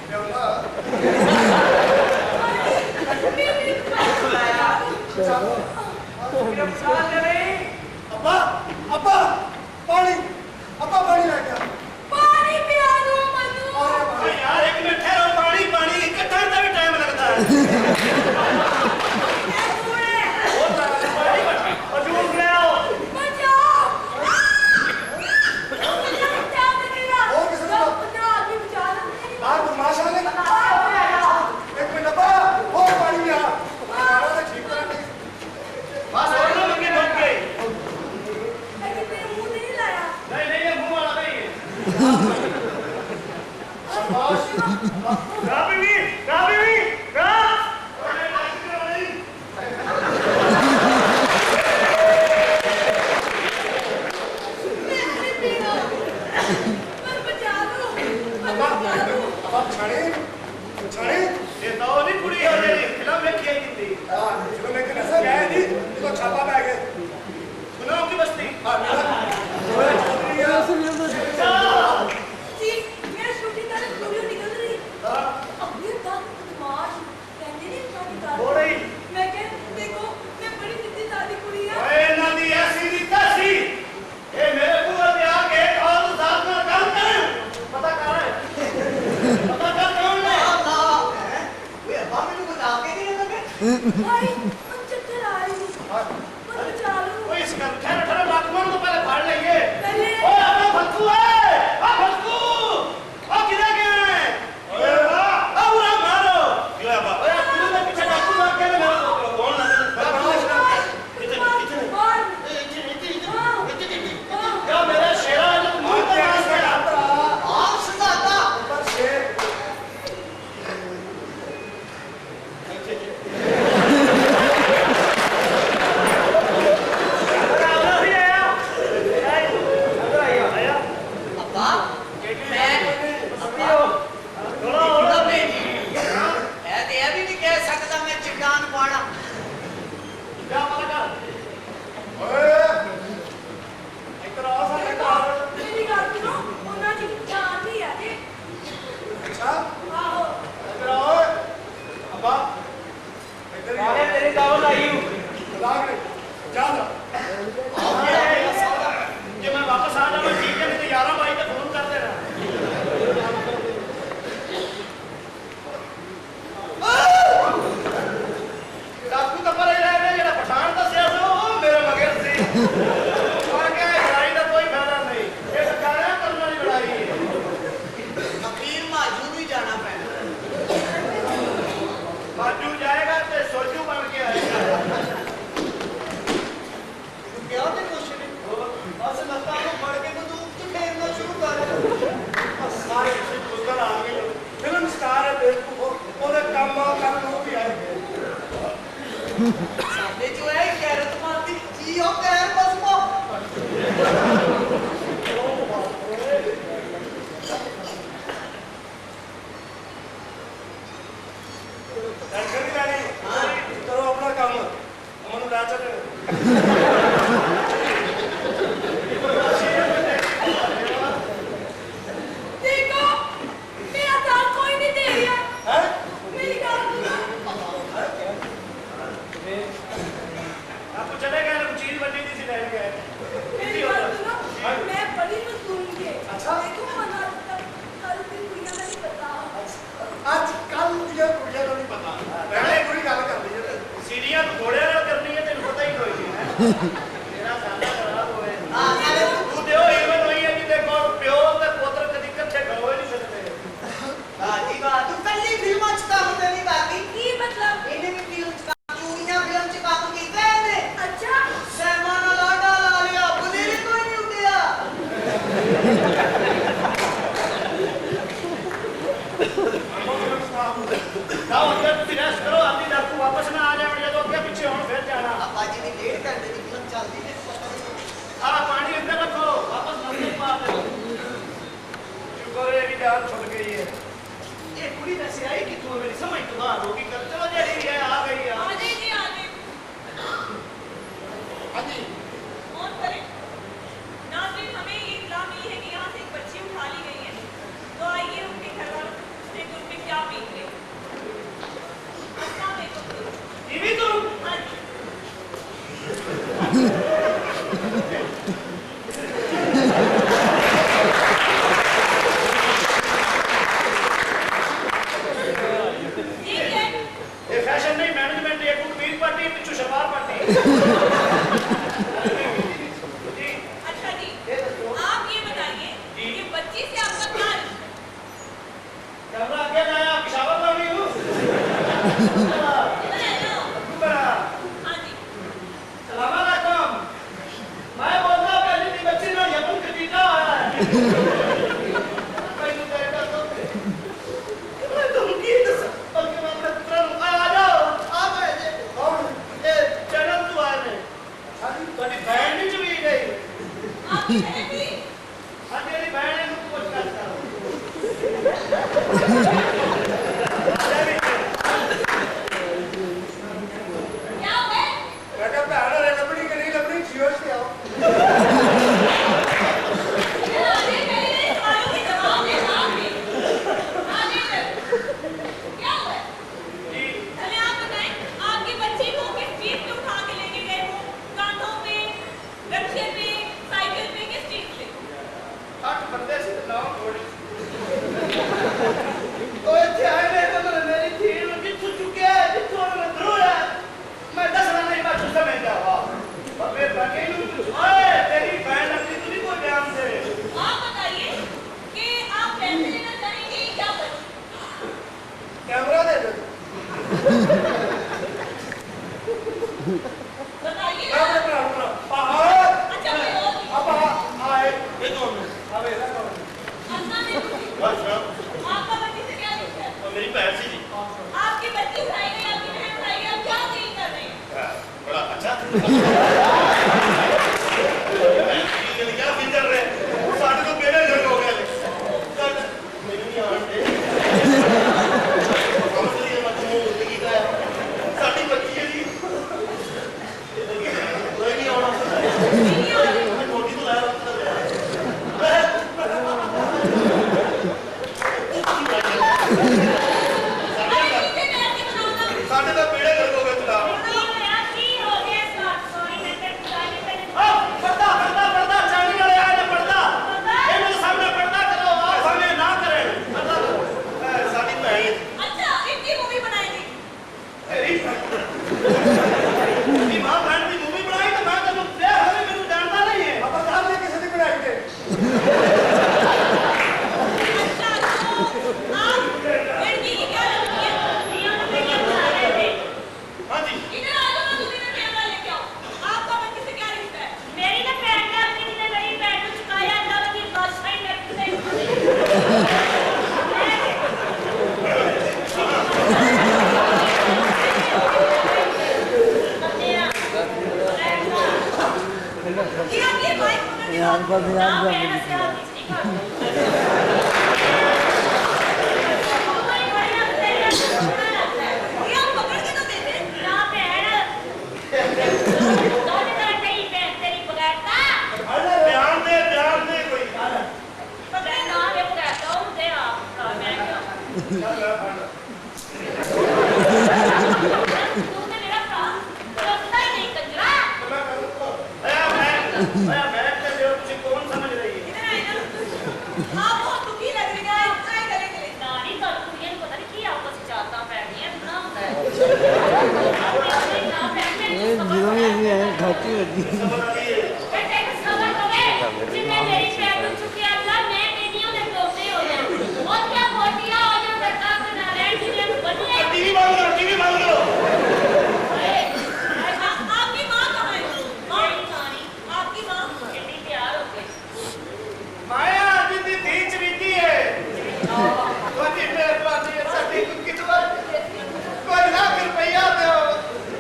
ਲਿਆਉਂਦਾ मेरी साल दे नहीं ਅੱਬਾ ਅੱਬਾ ਪਾਣੀ ਅੱਬਾ ਪਾਣੀ ਲੈ ਗਿਆ पानी पिया दो मनु ओए यार एक मिनट ठहरो पानी पानी इकट्ठा करने में टाइम लगता है और झूठ ले आओ बचाओ क्या बनेगा वो किसने कहा? पंद्रह आदमी बचा लो ਬਾਹਰ ਬਦਮਾਸ਼ ਆ ਗਏ ਇੱਕ ਮਿੰਟ ਅੱਬਾ ਹੋਰ ਪਾਣੀ ਲਿਆ ਸਾਰਾ ਤਾਂ ਠੀਕ ਕਰਾਂ ਨਹੀਂ बस और ना लगे ढक गए लेकिन मेरे मुंह नहीं लाया नहीं नहीं ये मुंह वाला नहीं है ना बीवी ना मैं नहीं पीना पर बचा लो पर बचा लो ਅੱਬਾ ਛਾਣੇ ਛਾਣੇ ये तो नहीं पूरी हो जाएगी फिल्म देखी है हिंदी ਹਾਂ ਜਦੋਂ ਮੈਂ ਕਿਹਾ ਸਰ ਮੈਂ ਨਹੀਂ ਜਦੋਂ ਛਾਪਾ ਪੈ ਗਿਆ सुनाओ की बस्ती ਹਾਂ ਮੇਰਾ ਚੌਧਰੀ ਆ जी मेरा शूटिंग का वीडियो निकल रही अब ये बात बदमाश कहते नहीं शादी कर हो रही मैं कह देखो ਭਾਈ ਉਹ ਚੱਕਰ ਆ ਰਹੀ ਉਹ ਚਾਲੂ ਓਏ ਇਸ ਗੱਲ ਠਹਿਰ ਠਹਿਰ ਬਾਥਰੂਮ ਤੋਂ ਪਹਿਲੇ ਫੜ ਲਈਏ ਪਹਿਲੇ ਓਏ ਆਪਣਾ ਫੱਕੂ ਓਏ ਆ ਫੱਕੂ ਉਹ ਕਿਧਰ ਗਿਆ ਹੈ ਓਏ ਆ ਉਰਾ ਮਾਰੋ ਕੀ ਹੋਇਆ ਬਾ ਓਏ ਤੂੰ ਦੇ ਪਿੱਛੇ ਡਾਕੂ ਮਾਰ ਕੇ ਮੇਰਾ ਕੌਣ ਲੱਗਾ ਯਾ ਮੇਰਾ ਸ਼ੇਰਾ ਜੋ ਮੂੰਹ ਤੇ ਆ ਗਿਆ ਆਪ ਸੰਗਾਤਾ ਪਰ ਸ਼ੇਰ ਓਏ ਇੱਧਰ ਆ ਸਾਡੇ ਘਰ ਮੇਰੀ ਗੱਲ ਸੁਣੋ ਉਹਨਾਂ ਦੀ ਜਾਨ ਨਹੀਂ ਹੈ ਜੀ ਅੱਛਾ ਆਹੋ ਇੱਧਰ ਆ ਓਏ ਅੱਬਾ ਇੱਧਰ ਹੀ ਆ ਤੇਰੀ ਦਾਵਤ ਆਈ ਲਾਗ ਰੇ ਜਾ ਜਾ ਜੇ ਮੈਂ ਵਾਪਸ ਆ ਜਾਵਾਂ ਠੀਕ ਹੈ ਨਹੀਂ ਤੇ 11 ਬਾਈ ਤੇ ਫੋਨ ਕਰ ਦੇਣਾ ਡਾਕੂ ਤਾਂ ਪਰੇ ਰਹਿ ਗਿਆ ਜਿਹੜਾ ਪਠਾਨ ਦੱਸਿਆ ਸੀ ਉਹ ਮੇਰੇ ਮਗਰ ਸੀ ਪਰ ਕਿ ਲੜਾਈ ਦਾ ਕੋਈ ਫਾਇਦਾ ਨਹੀਂ ਇਹ ਸਰਕਾਰਾਂ ਕਰਨ ਵਾਲੀ ਲੜਾਈ ਹੈ ਵਕੀਲ ਮਾਜੂ ਵੀ ਜਾਣਾ ਪੈਣਾ ਬਾਜੂ ਜਾਏਗਾ ਤੇ ਸੋਜੂ ਬਣ ਕੇ ਆਏਗਾ ਕਿਹਾ ਤੇ ਕੁਛ ਨਹੀਂ ਬਸ ਲੱਤਾਂ ਨੂੰ ਫੜ ਕੇ ਬੰਦੂਕ ਤੇ ਫੇਰਨਾ ਸ਼ੁਰੂ ਕਰ ਸਾਰੇ ਪੁੱਤਰ ਆ ਗਏ ਫਿਲਮ ਸਟਾਰ ਹੈ ਬੇਵਕੂਫ ਉਹਦੇ ਕੰਮ ਕਰਨ ਨੂੰ ਵੀ ਆਏ ਸਾਡੇ ਜੋ ਹੈ ਗੈਰਤ ਮਾਰਦੀ ਜੀ ਉਹ ਕਹਿਰ ਬਸ ਮੋ ਟੈਨਸ਼ਨ ਨਹੀਂ ਲੈਣੀ ਕਰੋ ਆਪਣਾ ਕੰਮ ਮੈਨੂੰ ਲੈ ਚੱਲ ਦੇਖੋ ਮੇਰਾ ਸਾਥ ਕੋਈ ਨਹੀਂ ਦੇ ਰਿਹਾ ਹੈ ਮੇਰੀ ਗੱਲ ਸੁਣੋ ਆਪਕੋ ਚਲੇ ਗਏ ਨਾ ਚੀਜ਼ ਵੱਡੀ ਦੀ ਸੀ ਲੈ ਗਏ ਮੇਰੀ ਗੱਲ ਸੁਣੋ ਮੈਂ ਬੜੀ ਮਸੂਮ ਕੇ ਅੱਛਾ। ਦੇਖੋ ਮਨਾ ਕੱਲ ਦੀ ਕੁੜੀਆਂ ਦਾ ਨਹੀਂ ਪਤਾ ਅੱਜ ਕੱਲ ਦੀਆਂ ਕੁੜੀਆਂ ਨੂੰ ਨਹੀਂ ਪਤਾ ਪਹਿਲੇ ਕੋਈ ਗੱਲ ਕਰਦੀ ਹੈ ਸੀੜੀਆਂ ਘੋੜਿਆਂ ਨਾਲ ਕਰਨੀ ਹੈ ਤੈਨੂੰ ਪਤਾ ਹੀ ਕੋਈ ਨਹੀਂ ਹੈ ਮੇਰਾ ਸਾਡਾ ਖਰਾਬ ਹੋਏ ਹਾਂ ਨਾਲੇ ਤੂੰ ਦਿਓ ਈਵਨ ਹੋਈ ਹੈ ਜਿਹਦੇ ਕੋਲ ਪਿਓ ਤੇ ਪੁੱਤਰ ਕਦੀ ਇਕੱਠੇ ਖੜੋ ਹੀ ਨਹੀਂ ਸਕਦੇ ਬਾਜੀ ਬਾ ਤੂੰ ਕੱਲੀ ਫਿਲਮਾਂ ਚ ਕੰਮ ਤੇ ਨਹੀਂ ਕਰਦੀ ਕੀ ਮਤਲਬ ਇਹਨੇ ਵੀ ਫਿਲਮ ਚ ਕੰਮ ਚੂੜੀਆਂ ਫਿਲਮ ਚ ਕੰਮ ਕੀਤਾ ਇਹਨੇ ਅੱਛਾ ਸੈਮਾ ਨਾਲ ਆਡਾ ਲਾ ਲਿਆ ਬੁਲੇਰੇ ਕੋਈ ਨਹੀਂ ਉੱਡਿਆ ਨਾ ਹੁਣ ਤੁਸੀਂ ਰੈਸਟ ਕਰੋ ਆਂਦੀ ਡਾਕੂ ਵਾਪਸ ਨਾ ਆ ਜਾਣ ਜਦੋਂ ਅੱਗੇ ਪਿੱਛੇ ਹੁਣ ਫਿਰ ਜਾਣਾ ਆਪਾਂ ਜੀ ਦੀ 1.5 ਘੰਟੇ ਦੀ ਫਿਲਮ ਚੱਲਦੀ ਹੈ ਆ ਪਾਣੀ ਅੰਦਰ ਰੱਖੋ ਵਾਪਸ ਨੰਦੇ ਪਾ ਦੇ ਸ਼ੁਕਰ ਹੈ ਕਿ ਜਾਨ ਛੁੱਟ ਗਈ ਹੈ ਇਹ ਕੁੜੀ ਵੈਸੇ ਆਈ ਕਿ ਤੂੰ ਮੇਰੀ ਸਮਝ ਤੋਂ ਬਾਹਰ ਹੋ ਗਈ ਕਰ ਚਲੋ ਜਿਹੜੀ ਵੀ ਹੈ ਆ ਗਈ ਆ आजे जी आजे ਹਾਂਜੀ और करें नाज़रीन हमें ये इत्तला मिली है कि यहाँ से एक बच्ची उठा ली गई है तो आइए उनके घर वालों से उन पे क्या बीत गई अस्सलाम वालेकुम ये भी तू हाँ जी ठीक है ये फैशन नहीं मैनेजमेंट ये कबीर पार्टी पिछू शबार पार्टी जी अच्छा जी आप ये बताइए कि बच्ची से आपका क्या रिश्ता कैमरा आगे लाया पिशावर लानी हूँ है ना हाँ जी सलाम अलैकुम मैं बोलता पहली थी बच्ची ना यमन कटीका आया है मैंने देखा तो मैं तो की और के बाद मैं पुत्र आ जाओ आ गए ਕੌਣ ये चैनल तू आए ने ਹਾਂਜੀ ਤੁਹਾਡੀ ਬੈਂਡ ਵਿੱਚ ਵੀ ਗਈ आपकी बहन भी ਅੱਜ ਮੇਰੀ ਬੈਂਡ ਨੂੰ ਪੁੱਛ ਕਰਦਾ बताइए ਮੈਂ ਆਪਣੇ ਭਰਾ ਨੂੰ ਆਹ अच्छा कोई और नहीं। ਆਪਾਂ ਆਏ ਇਹ ਕੌਣ ਹੈ? ਆਵੇ ਇਹਦਾ ਕੌਣ अन्ना ने ਅੱਛਾ आपका बच्ची से क्या रिश्ता है? ਉਹ ਮੇਰੀ ਭੈਣ ਸੀ ਜੀ आपकी बच्ची उठाई गई, आपकी बहन उठाई गई, आप क्या डील कर रहे हैं? ਹਾਂ, ਬੜਾ ਅੱਛਾ ਕੀ ਗੱਲ ਕਿਆ ਫਿਕਰ ਰਹੇ ਸਾਡੇ ਤੋਂ ਬੇੜੇ ਜੜ ਹੋ ਗਏ ਚੱਲ ਮੈਨੂੰ ਨਹੀਂ ਆਉਣ ਦੇ ਸਮਝ ਲਈ ਮੈਂ ਤੁਹਾਨੂੰ ਕੀ ਕਰਾਇਆ ਸਾਡੀ ਬੱਚੀ ਹੈ ਜੀ ਕੋਈ ਨਹੀਂ ਆਉਣਾ ਮੈਂ ਕੋਟੀ ਤੋਂ ਲਾਇਆ किसे प्यार की बनाऊंगा? ਸਾਡੇ ਤਾਂ ਬੇੜੇ ਜੜ ਹੋ ਗਏ ਚਲਾ नहीं मेरा की हो गया स्टार्ट, सॉरी मैं तेरे बुलाने पे नहीं। ਪਰਦਾ ਚਾਂਦੀ ਵਾਲੇ ਆਏ ਨੇ ਪਰਦਾ ਇਹਨਾਂ ਦੇ ਸਾਹਮਣੇ ਪਰਦਾ ਕਰੋ ਆਹ ਸਾਹਮਣੇ ਨਾ ਕਰੇ ਪਰਦਾ ਸਾਡੀ ਭੈਣ अच्छा इतनी मूवी बनाएगी? ਤੇਰੀ ਦੀ ਮਾਂ ਭੈਣ ਦੀ ਮੂਵੀ ਬਣਾਈ ਤਾਂ ਮੈਂ ਤੈਨੂੰ ਵਿਆਹ ਹੋਵੇ ਮੈਨੂੰ ਜਾਣਦਾ ਨਹੀਂ ਹੈ ਆਪਾਂ ਗੱਲ ਨਹੀਂ ਕਿਸੇ ਦੀ ਬਣਾਈ ਤੇ अच्छा तो आप लड़की की क्या लगती है? रिया ने क्या बता रहे थे? ਹਾਂਜੀ इधर आ जाओ, मैं दूसरी में कैमरा लेके आऊं। आपका बच्ची से क्या रिश्ता है? मेरी ना पैंट है, अपनी ने मेरी पैंट को चुकाया, अल्लाह की बादशाही ने ये माइक पकड़ के यार बस यार ना जब मेरा से आप किसी का तुम्हारी बढ़िया तेरी सोना लगता है ये आप पकड़ के तो दे दे ना बहन दोनों तरह नहीं बहन तेरी बगैरता ਬਿਆਨ ਦੇ ਕੋਈ पकड़े ना ये बगैरता हूं दे आप मैं क्यों तूने मेरा काम रोकता ही नहीं कंजरा ਮੈਂ ਤੇ ਜੋ ਤੁਸੀਂ ਕੌਣ ਸਮਝ ਰਹੀ ਹੈ इधर आ इधर आप बहुत दुखी लग रही है आप क्या करेंगे नानी तो कुड़ियां को पता नहीं की आपस में चाहता पैनी है इतना होता है ये जीरो में भी है घाटी लगी ਸਮਝ ਰਹੀ ਹੈ बेटे सबर करो जिन्ने मेरी पैर को चुकी अल्लाह मैं नहीं उन्हें टोकते हो जाए और क्या बोटियां हो जाए सरकार से नारायण जी ने बनिए ਟੀਵੀ ਬੰਦ ਕਰੋ आपकी माँ कहाँ है माँ नहीं आपकी माँ कितनी प्यार हो गई ਮਾਇਆ ਅੱਜ ਦੀ ਧੀ ਚਰੀਤੀ ਹੈ ਤੁਹਾਡੀ ਮਿਹਰਬਾਨੀ ਹੈ ਸਾਡੀ ਕਿਤਵਾ ਕੋਈ ਲੱਖ ਰੁਪਈਆ ਦਿਓ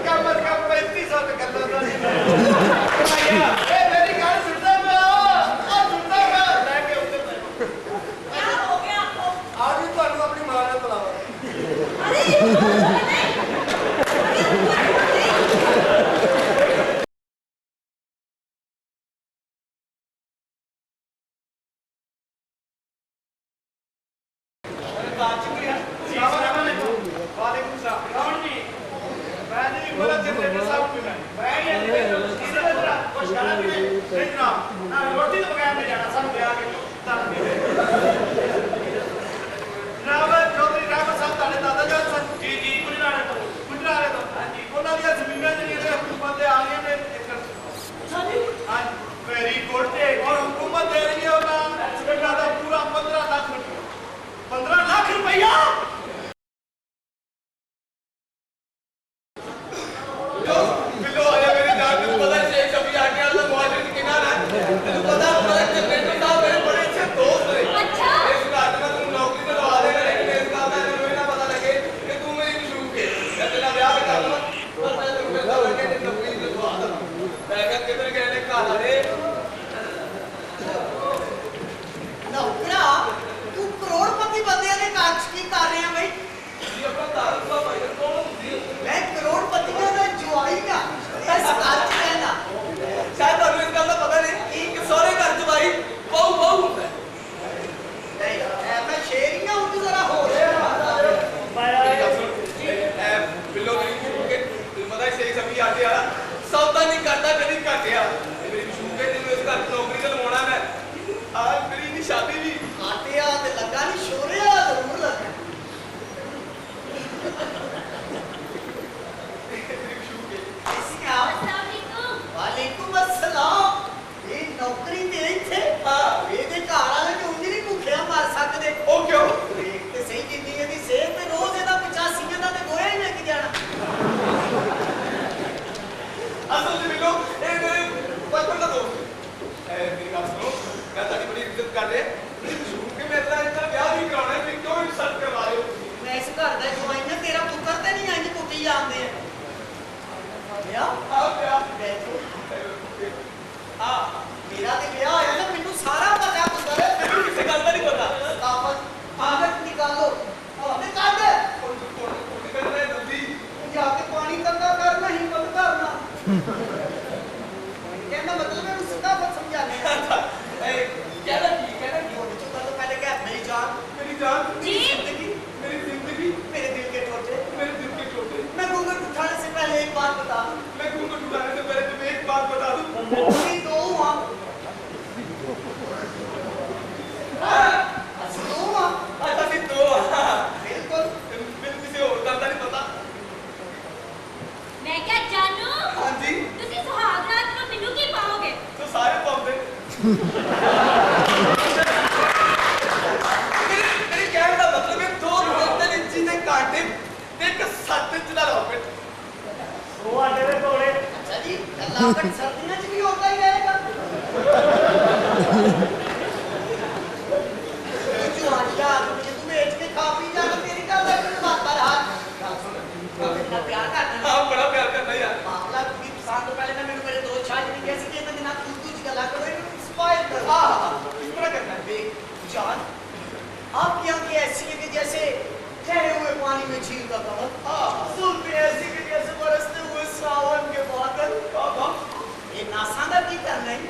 ਕਮ ਅਜ਼ ਕਮ 3500 ਤੇ ਗੱਲਾਂ ਦਾ ਮਾਇਆ ਇਹ ਮੇਰੀ ਗੱਲ ਸੁਣਦਾ ਮੈਂ ਆ ਸੁਣਦਾ ਮੈਂ ਲੈ ਕੇ ਉੱਤੇ ਪੈ क्या हो गया आपको ਆ ਵੀ ਤੁਹਾਨੂੰ ਆਪਣੀ ਮਾਂ ਨਾਲ ਬੁਲਾਵਾ अरे वालेकुम सलाम कौन जी मैं नहीं बोला जनरेटर साहब भी मैं ये नहीं किसी तरह कुछ गाना भी नहीं जनाब ना रोटी तो बगैर नहीं जाना सब ब्याह के तक जनाब चौधरी राम साहब ताले दादा जान सन जी जी गुजरात तो हां जी ਉਹਨਾਂ ਦੀਆਂ ਜ਼ਮੀਨਾਂ ਜਿਹੜੀਆਂ ਹਕੂਮਤ ਦੇ ਆ ਗਈਆਂ ਨੇ ਹਾਂ ਵੈਰੀ ਗੁੱਡ ਤੇ ਔਰ ਹਕੂਮਤ ਦੇ ਰਹੀ ਹੈ ਉਹਨਾਂ ਐਕਸੀਡੈਂਟਾਂ ਦਾ ਪੂਰਾ 15 ਲੱਖ ਰੁਪਈਆ बिल्लो आया मेरी जान को पता है शेख शफी आके वाला मुआशरे के किनारे है पता है जनरेटर साहब मेरे बड़े अच्छे दोस्त हैं अच्छा इस बात में तुम नौकरी तो लगा देगा लेकिन इस बात में तुम्हें ना पता लगे कि तू मेरी मशरूक है या तेरा ब्याह कर लो बस मैं तुम्हें पता लगे कि नौकरी तो लगा दो बैगन किधर गए ने काला रे ਨੌਕਰਾ ਤੂੰ ਕਰੋੜਪਤੀ ਬੰਦਿਆਂ ਦੇ ਕਾਜ ਕੀ ਕਰ ਰਿਹਾ ਬਈ ये अपना तारक का भाई कौन होती है ਮੈਂ ਕਰੋੜਪਤੀਆਂ ਦਾ ਜਵਾਈ ਨਾ ਇਸ ਕਾਜ ਚ ਰਹਿਣਾ शायद ਤੁਹਾਨੂੰ ਇਸ ਗੱਲ ਦਾ ਪਤਾ ਨਹੀਂ ਕਿ ਸਹੁਰੇ ਘਰ ਜਵਾਈ ਬਹੁ ਬਹੁ ਹੁੰਦਾ ਹੈ ਨਹੀਂ ਐ ਮੈਂ ਸ਼ੇਰੀਆਂ ਉੱਤੇ ਜ਼ਰਾ ਹੋ ਰਿਹਾ ਮੇਰੀ ਗੱਲ ਸੁਣ ਬਿੱਲੋ ਮੇਰੀ ਮਸ਼ਹੂਕ ਹੈ ਤੈਨੂੰ ਪਤਾ ਹੈ ਸ਼ੇਖ ਸ਼ਫੀ ਆਟੇ ਵਾਲਾ ਸੌਦਾ ਨਹੀਂ ਕਰਦਾ ਕਦੀ ਘਟਿਆ ਮੇਰੀ ਮਸ਼ਹੂਕ ਹੈ ਤੈਨੂੰ ਇਸ ਘਰ 'ਚ ਨੌਕਰੀ ਤੇ ਲਵਾਉਣਾ ਮੈਂ ਆ ਮੇਰੀ ਦੀ ਸ਼ਾਦੀ ਵੀ ਆਟਿਆ ਤੇ ਲੱਗਾ ਨਹੀਂ ਸ਼ੋਰਿਆ ਜ਼ਰੂਰ ਲੱਗਾ ਮੇਰੀ ਮਸ਼ਹੂਕ ਹੈ ਇਸਲਾਮ अस्सलाम वालेकुम ਵਾਲੇਕੁਮ ਅਸਲਾਮ ਇਹ ਨੌਕਰੀ ਤੇ ਇੱਥੇ ਇਹਦੇ ਘਰ ਵਾਲੇ ਤੇ ਉਂਝ ਨਹੀਂ ਭੁੱਖਿਆ ਮਰ ਸਕਦੇ ਉਹ ਕਿਉਂ ਦੇਖ ਤੇ ਸਹੀ ਜਿੰਨੀ ਇਹਦੀ ਸਿਹਤ ਤੇ ਰੋਜ਼ ਇਹਦਾ 85 ਦਾ ਤੇ ਗੋਇਆ ਹੀ ਲੈ ਕੇ ਜਾਣਾ ਹਾਂ ਮੇਰਾ ਤੇ ਵਿਆਹ ਹੋਇਆ ਨਾ ਮੈਨੂੰ ਸਾਰਾ ਪਤਾ ਪੁੱਤਰ ਮੈਨੂੰ ਕਿਸੇ ਗੱਲ ਦਾ ਨਹੀਂ ਪਤਾ ਕਾਫਤ ਆਦਤ ਨਿਕਾਲੋ ਨਿਕਾਲ ਦੇ ਕੋਣ ਕਹਿੰਦਾ ਜਲਦੀ ਜਾ ਕੇ ਪਾਣੀ ਕੰਦਾ ਕਰਨਾ ਹਿੰਮਤ ਕਰਨਾ ਕਹਿੰਦਾ ਮਤਲਬ ਹੈ ਸਿੱਧਾ ਬਤ ਸਮਝਾਣੇ ਕਹਿੰਦਾ ਕੀ ਉਹਦੇ ਤੋਂ ਪਹਿਲੇ ਕਹਿ ਮੇਰੀ ਜਾਨ ਮੇਰੀ ਜਾਨ जी मेरी जिंदगी मेरे दिल के टोटे मेरे दिल के टोटे मैं घूंघट उठाने से पहले एक बात बता दूं मैं घूंघट उठाने से पहले तुम्हें एक बात बता दूं ਅਸੀਂ ਦੋ ਹਾਂ ਅਸੀਂ ਦੋ ਹਾਂ अच्छा फिर दो ਬਿਲਕੁਲ मैंने किसी और का नहीं पता मैं क्या जानू हाँ जी तुसी सुहाग रात को मिलू की पाओगे तो सारे पाਉਂਦੇ मेरे कहने का मतलब है दो 3 इंची ਦੇ ਕਾਂਟੇ ਤੇ ਇੱਕ 7 ਇੰਚ ਦਾ ਰੌਕਟ ਉਹ ਆਡੇ ਦੇ ਕੋਲੇ ਅੱਛਾ ਜੀ ਲਾਕਟ ਸਰਦੀਆਂ 'ਚ ਵੀ ਹੁੰਦਾ ਹੀ ਰਹੇਗਾ ਜੋ ਅੱਜ ਦਾ ਆਦਮੀ ਤੂੰ ਵੇਚ ਕੇ ਖਾ ਪੀ ਜਾਣਾ ਤੇਰੀ ਗੱਲ ਦਾ ਕੋਈ ਬਾਤ ਹਾਲ ਗੱਲ ਸੁਣ ਕਿੰਨਾ ਪਿਆਰ ਕਰਨਾ हाँ बड़ा प्यार करना यार ਮਾਮਲਾ ਵੀ ਪਸੰਦ ਤੋਂ ਪਹਿਲੇ ਮੈਂ ਮੇਰੇ ਦੋਸਤ ਸ਼ਾਹ ਜੀ ਨੇ ਕਿਹਾ ਸੀ ਕਿ ਇਹਨਾਂ ਦੇ ਨਾਲ ਤੂੰ ਦੂਜੀ ਗੱਲਾਂ ਕਰੋ ਇਹਨੂੰ ਇੰਸਪਾਇਰ ਕਰੋ हाँ इस तरह करना है देख जान आपकी आंखें ऐसी है कि जैसे ठहरे हुए पानी में झील का कमल जुल्फें ऐसी कि जैसे बरसते हुए सावन के बादल ये नासा का की करना है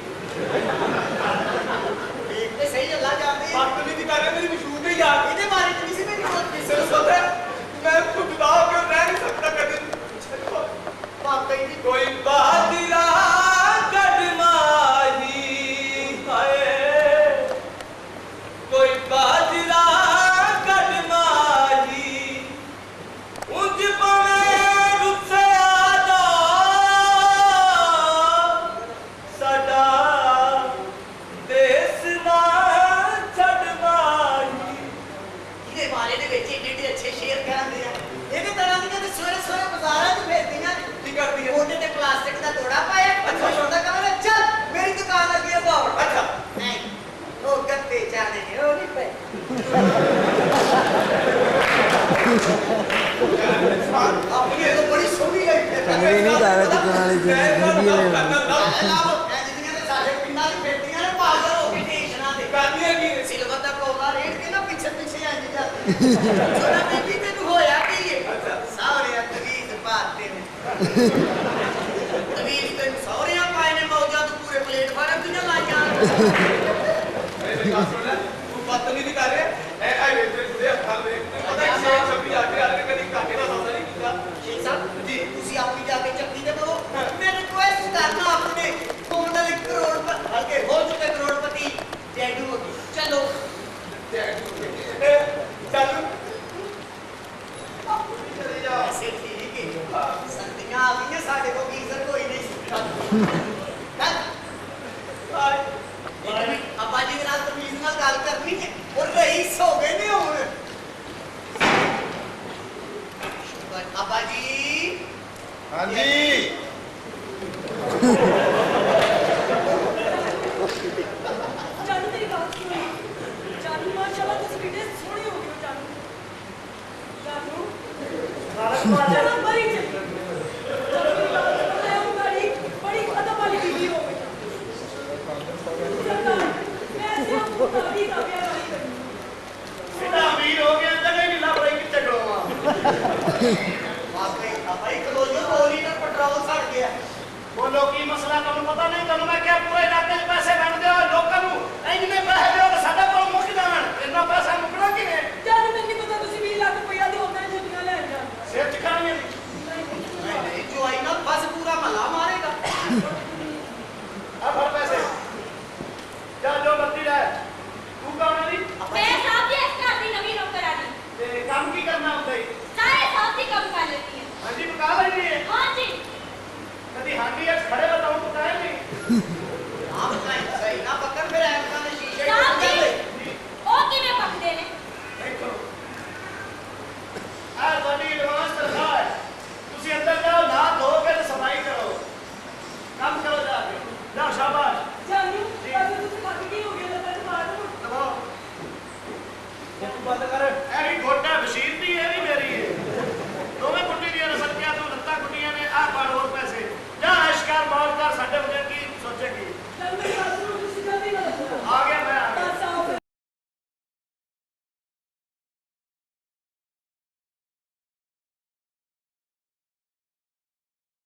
देखते सही अल्लाह जाते हैं बात तो नहीं दिखा रहा मेरी मशहूर है यार इन्हें बारे में किसी में नहीं होती सिर्फ पता है मैं खुद के रह नहीं सकता कभी वाकई भी कोई बादरा कदमाही हाय कोई बादरा कदमाही उंज पवे रुसे आदा सदा देश ना छड़माही ਇਹਦੇ ਬਾਰੇ ਦੇ ਵਿੱਚ ਏਡੇ ਏਡੇ ਅੱਛੇ ਸ਼ੇਰ ਕਹਿੰਦੇ ਆ ਇਹਦੇ ਤਰ੍ਹਾਂ ਦੀਆਂ ਤੇ ਸਵੇਰੇ ਸਵੇਰੇ ਬਾਜ਼ਾਰਾਂ 'ਚ ਫਿਰਦੀਆਂ ਨੇ की करती है ਉਹਦੇ ਤੇ ਪਲਾਸਟਿਕ ਦਾ ਤੋੜਾ ਪਾਇਆ ਅੱਛਾ ਛੋਟਾ ਕਹਿੰਦਾ ਚੱਲ ਮੇਰੀ ਦੁਕਾਨ ਲੱਗੀ ਆ ਬਾਹਰ अच्छा ਨਹੀਂ ਉਹ ਗੱਤੇ ਜਾਣੇ ਨੇ ਉਹ ਨਹੀਂ ਪਏ ਆਪਣੀ ਇਹ ਤਾਂ ਬੜੀ ਸੋਹਣੀ ਲੱਗਦੀ ਹੈ ਅੰਗਰੇਜ਼ੀ ਨਹੀਂ ਕਰ ਰਿਹਾ ਚਿਕਨ ਵਾਲੀ ਜੀ ਹਿੰਦੀ ਵਾਲੇ ਜਿੰਨੀਆਂ ਦੇ ਸਾਡੇ ਪਿੰਡਾਂ ਦੀ ਬੇਟੀਆਂ ਨੇ ਪਾਗਲ ਹੋ ਕੇ ਟੇਸ਼ਨਾਂ ਦੇ करती है की ਸਿਲਵਰ ਦਾ ਕੋਲਾ ਰੇੜ ਕੇ ਨਾ ਪਿੱਛੇ ਪਿੱਛੇ ਆਈ ਜਾਂਦੀ ਛੋਟਾ ਬੀਬੀ ਤੈਨੂੰ ਹੋਇਆ ਕੀ ਹੈ ਸਾਰਿਆਂ ਤਵੀਜ਼ ਪਾਤੇ ਨੇ ਤਵੀਜ਼ ਤੈਨੂੰ ਸਾਰਿਆਂ ਪਾਏ ਨੇ ਮੌਜਾਂ ਤੋਂ ਪੂਰੇ ਪਲੇਟਫਾਰਮ ਦੀਆਂ ਲਾਈਆਂ मेरे पास सुन ले तू बात नहीं दिखा रहे ए आई वे तुझे हर वे पता है शेर छपी आके कभी काटे का सौदा नहीं किया ਸ਼ੇਖ ਸਾਹਿਬ ਜੀ ਤੁਸੀਂ ਆਪਣੀ ਜਾ ਕੇ ਚੱਕੀ ਤੇ ਬਵੋ ਮੈਂ ਰਿਕੁਐਸਟ ਕਰਨਾ ਆਪਣੇ ਫੋਨ ਨਾਲ 1 ਕਰੋੜ ਹਲਕੇ ਹੋ ਚੁੱਕੇ ਕਰੋੜਪਤੀ ਡੈਡੂ ਹੋ ਗਏ ਚਲੋ चल ਐਸੇ ਠੀਕ ਹੈ ਸਰਦੀਆਂ ਆ ਗਈਆਂ ਸਾਡੇ ਕੋਲ ਗੀਜ਼ਰ ਕੋਈ ਨਹੀਂ ਚੱਲ ਅੱਬਾ ਜੀ ਦੇ ਨਾਲ ਤਮੀਜ਼ ਨਾਲ ਗੱਲ ਕਰਨੀ ਹੈ ਔਰ ਰਈਸ ਹੋ ਗਏ ਨੇ ਹੁਣ ਅੱਬਾ ਜੀ हाँ जी जानू तेरी बात सुन जानू माशाल्लाह तुम कितने सोहने हो गए जानू जानू चलो बड़ी बड़ी बड़ी खत्म वाली बीवी हो गई सरकार मैं ऐसे आपको तारीफ का प्यार नहीं करूंगी ਸਿੱਧਾ ਅਮੀਰ ਹੋ ਗਿਆ ਜਗ੍ਹਾ ਹੀ ਨਹੀਂ ਲੱਭ ਰਹੀ ਕਿੱਥੇ ਖੜੋਵਾਂ ਵਾਕਈ ਅੱਬਾ ਹੀ ਕਲੋ ਜੋ 2 ਲੀਟਰ ਪੈਟਰੋਲ ਸੜ ਗਿਆ ਬੋਲੋ ਕੀ ਮਸਲਾ ਤੁਹਾਨੂੰ ਪਤਾ ਨਹੀਂ ਤੁਹਾਨੂੰ ਮੈਂ ਕਿਹਾ ਪੂਰੇ ਇਲਾਕੇ 'ਚ ਪੈਸੇ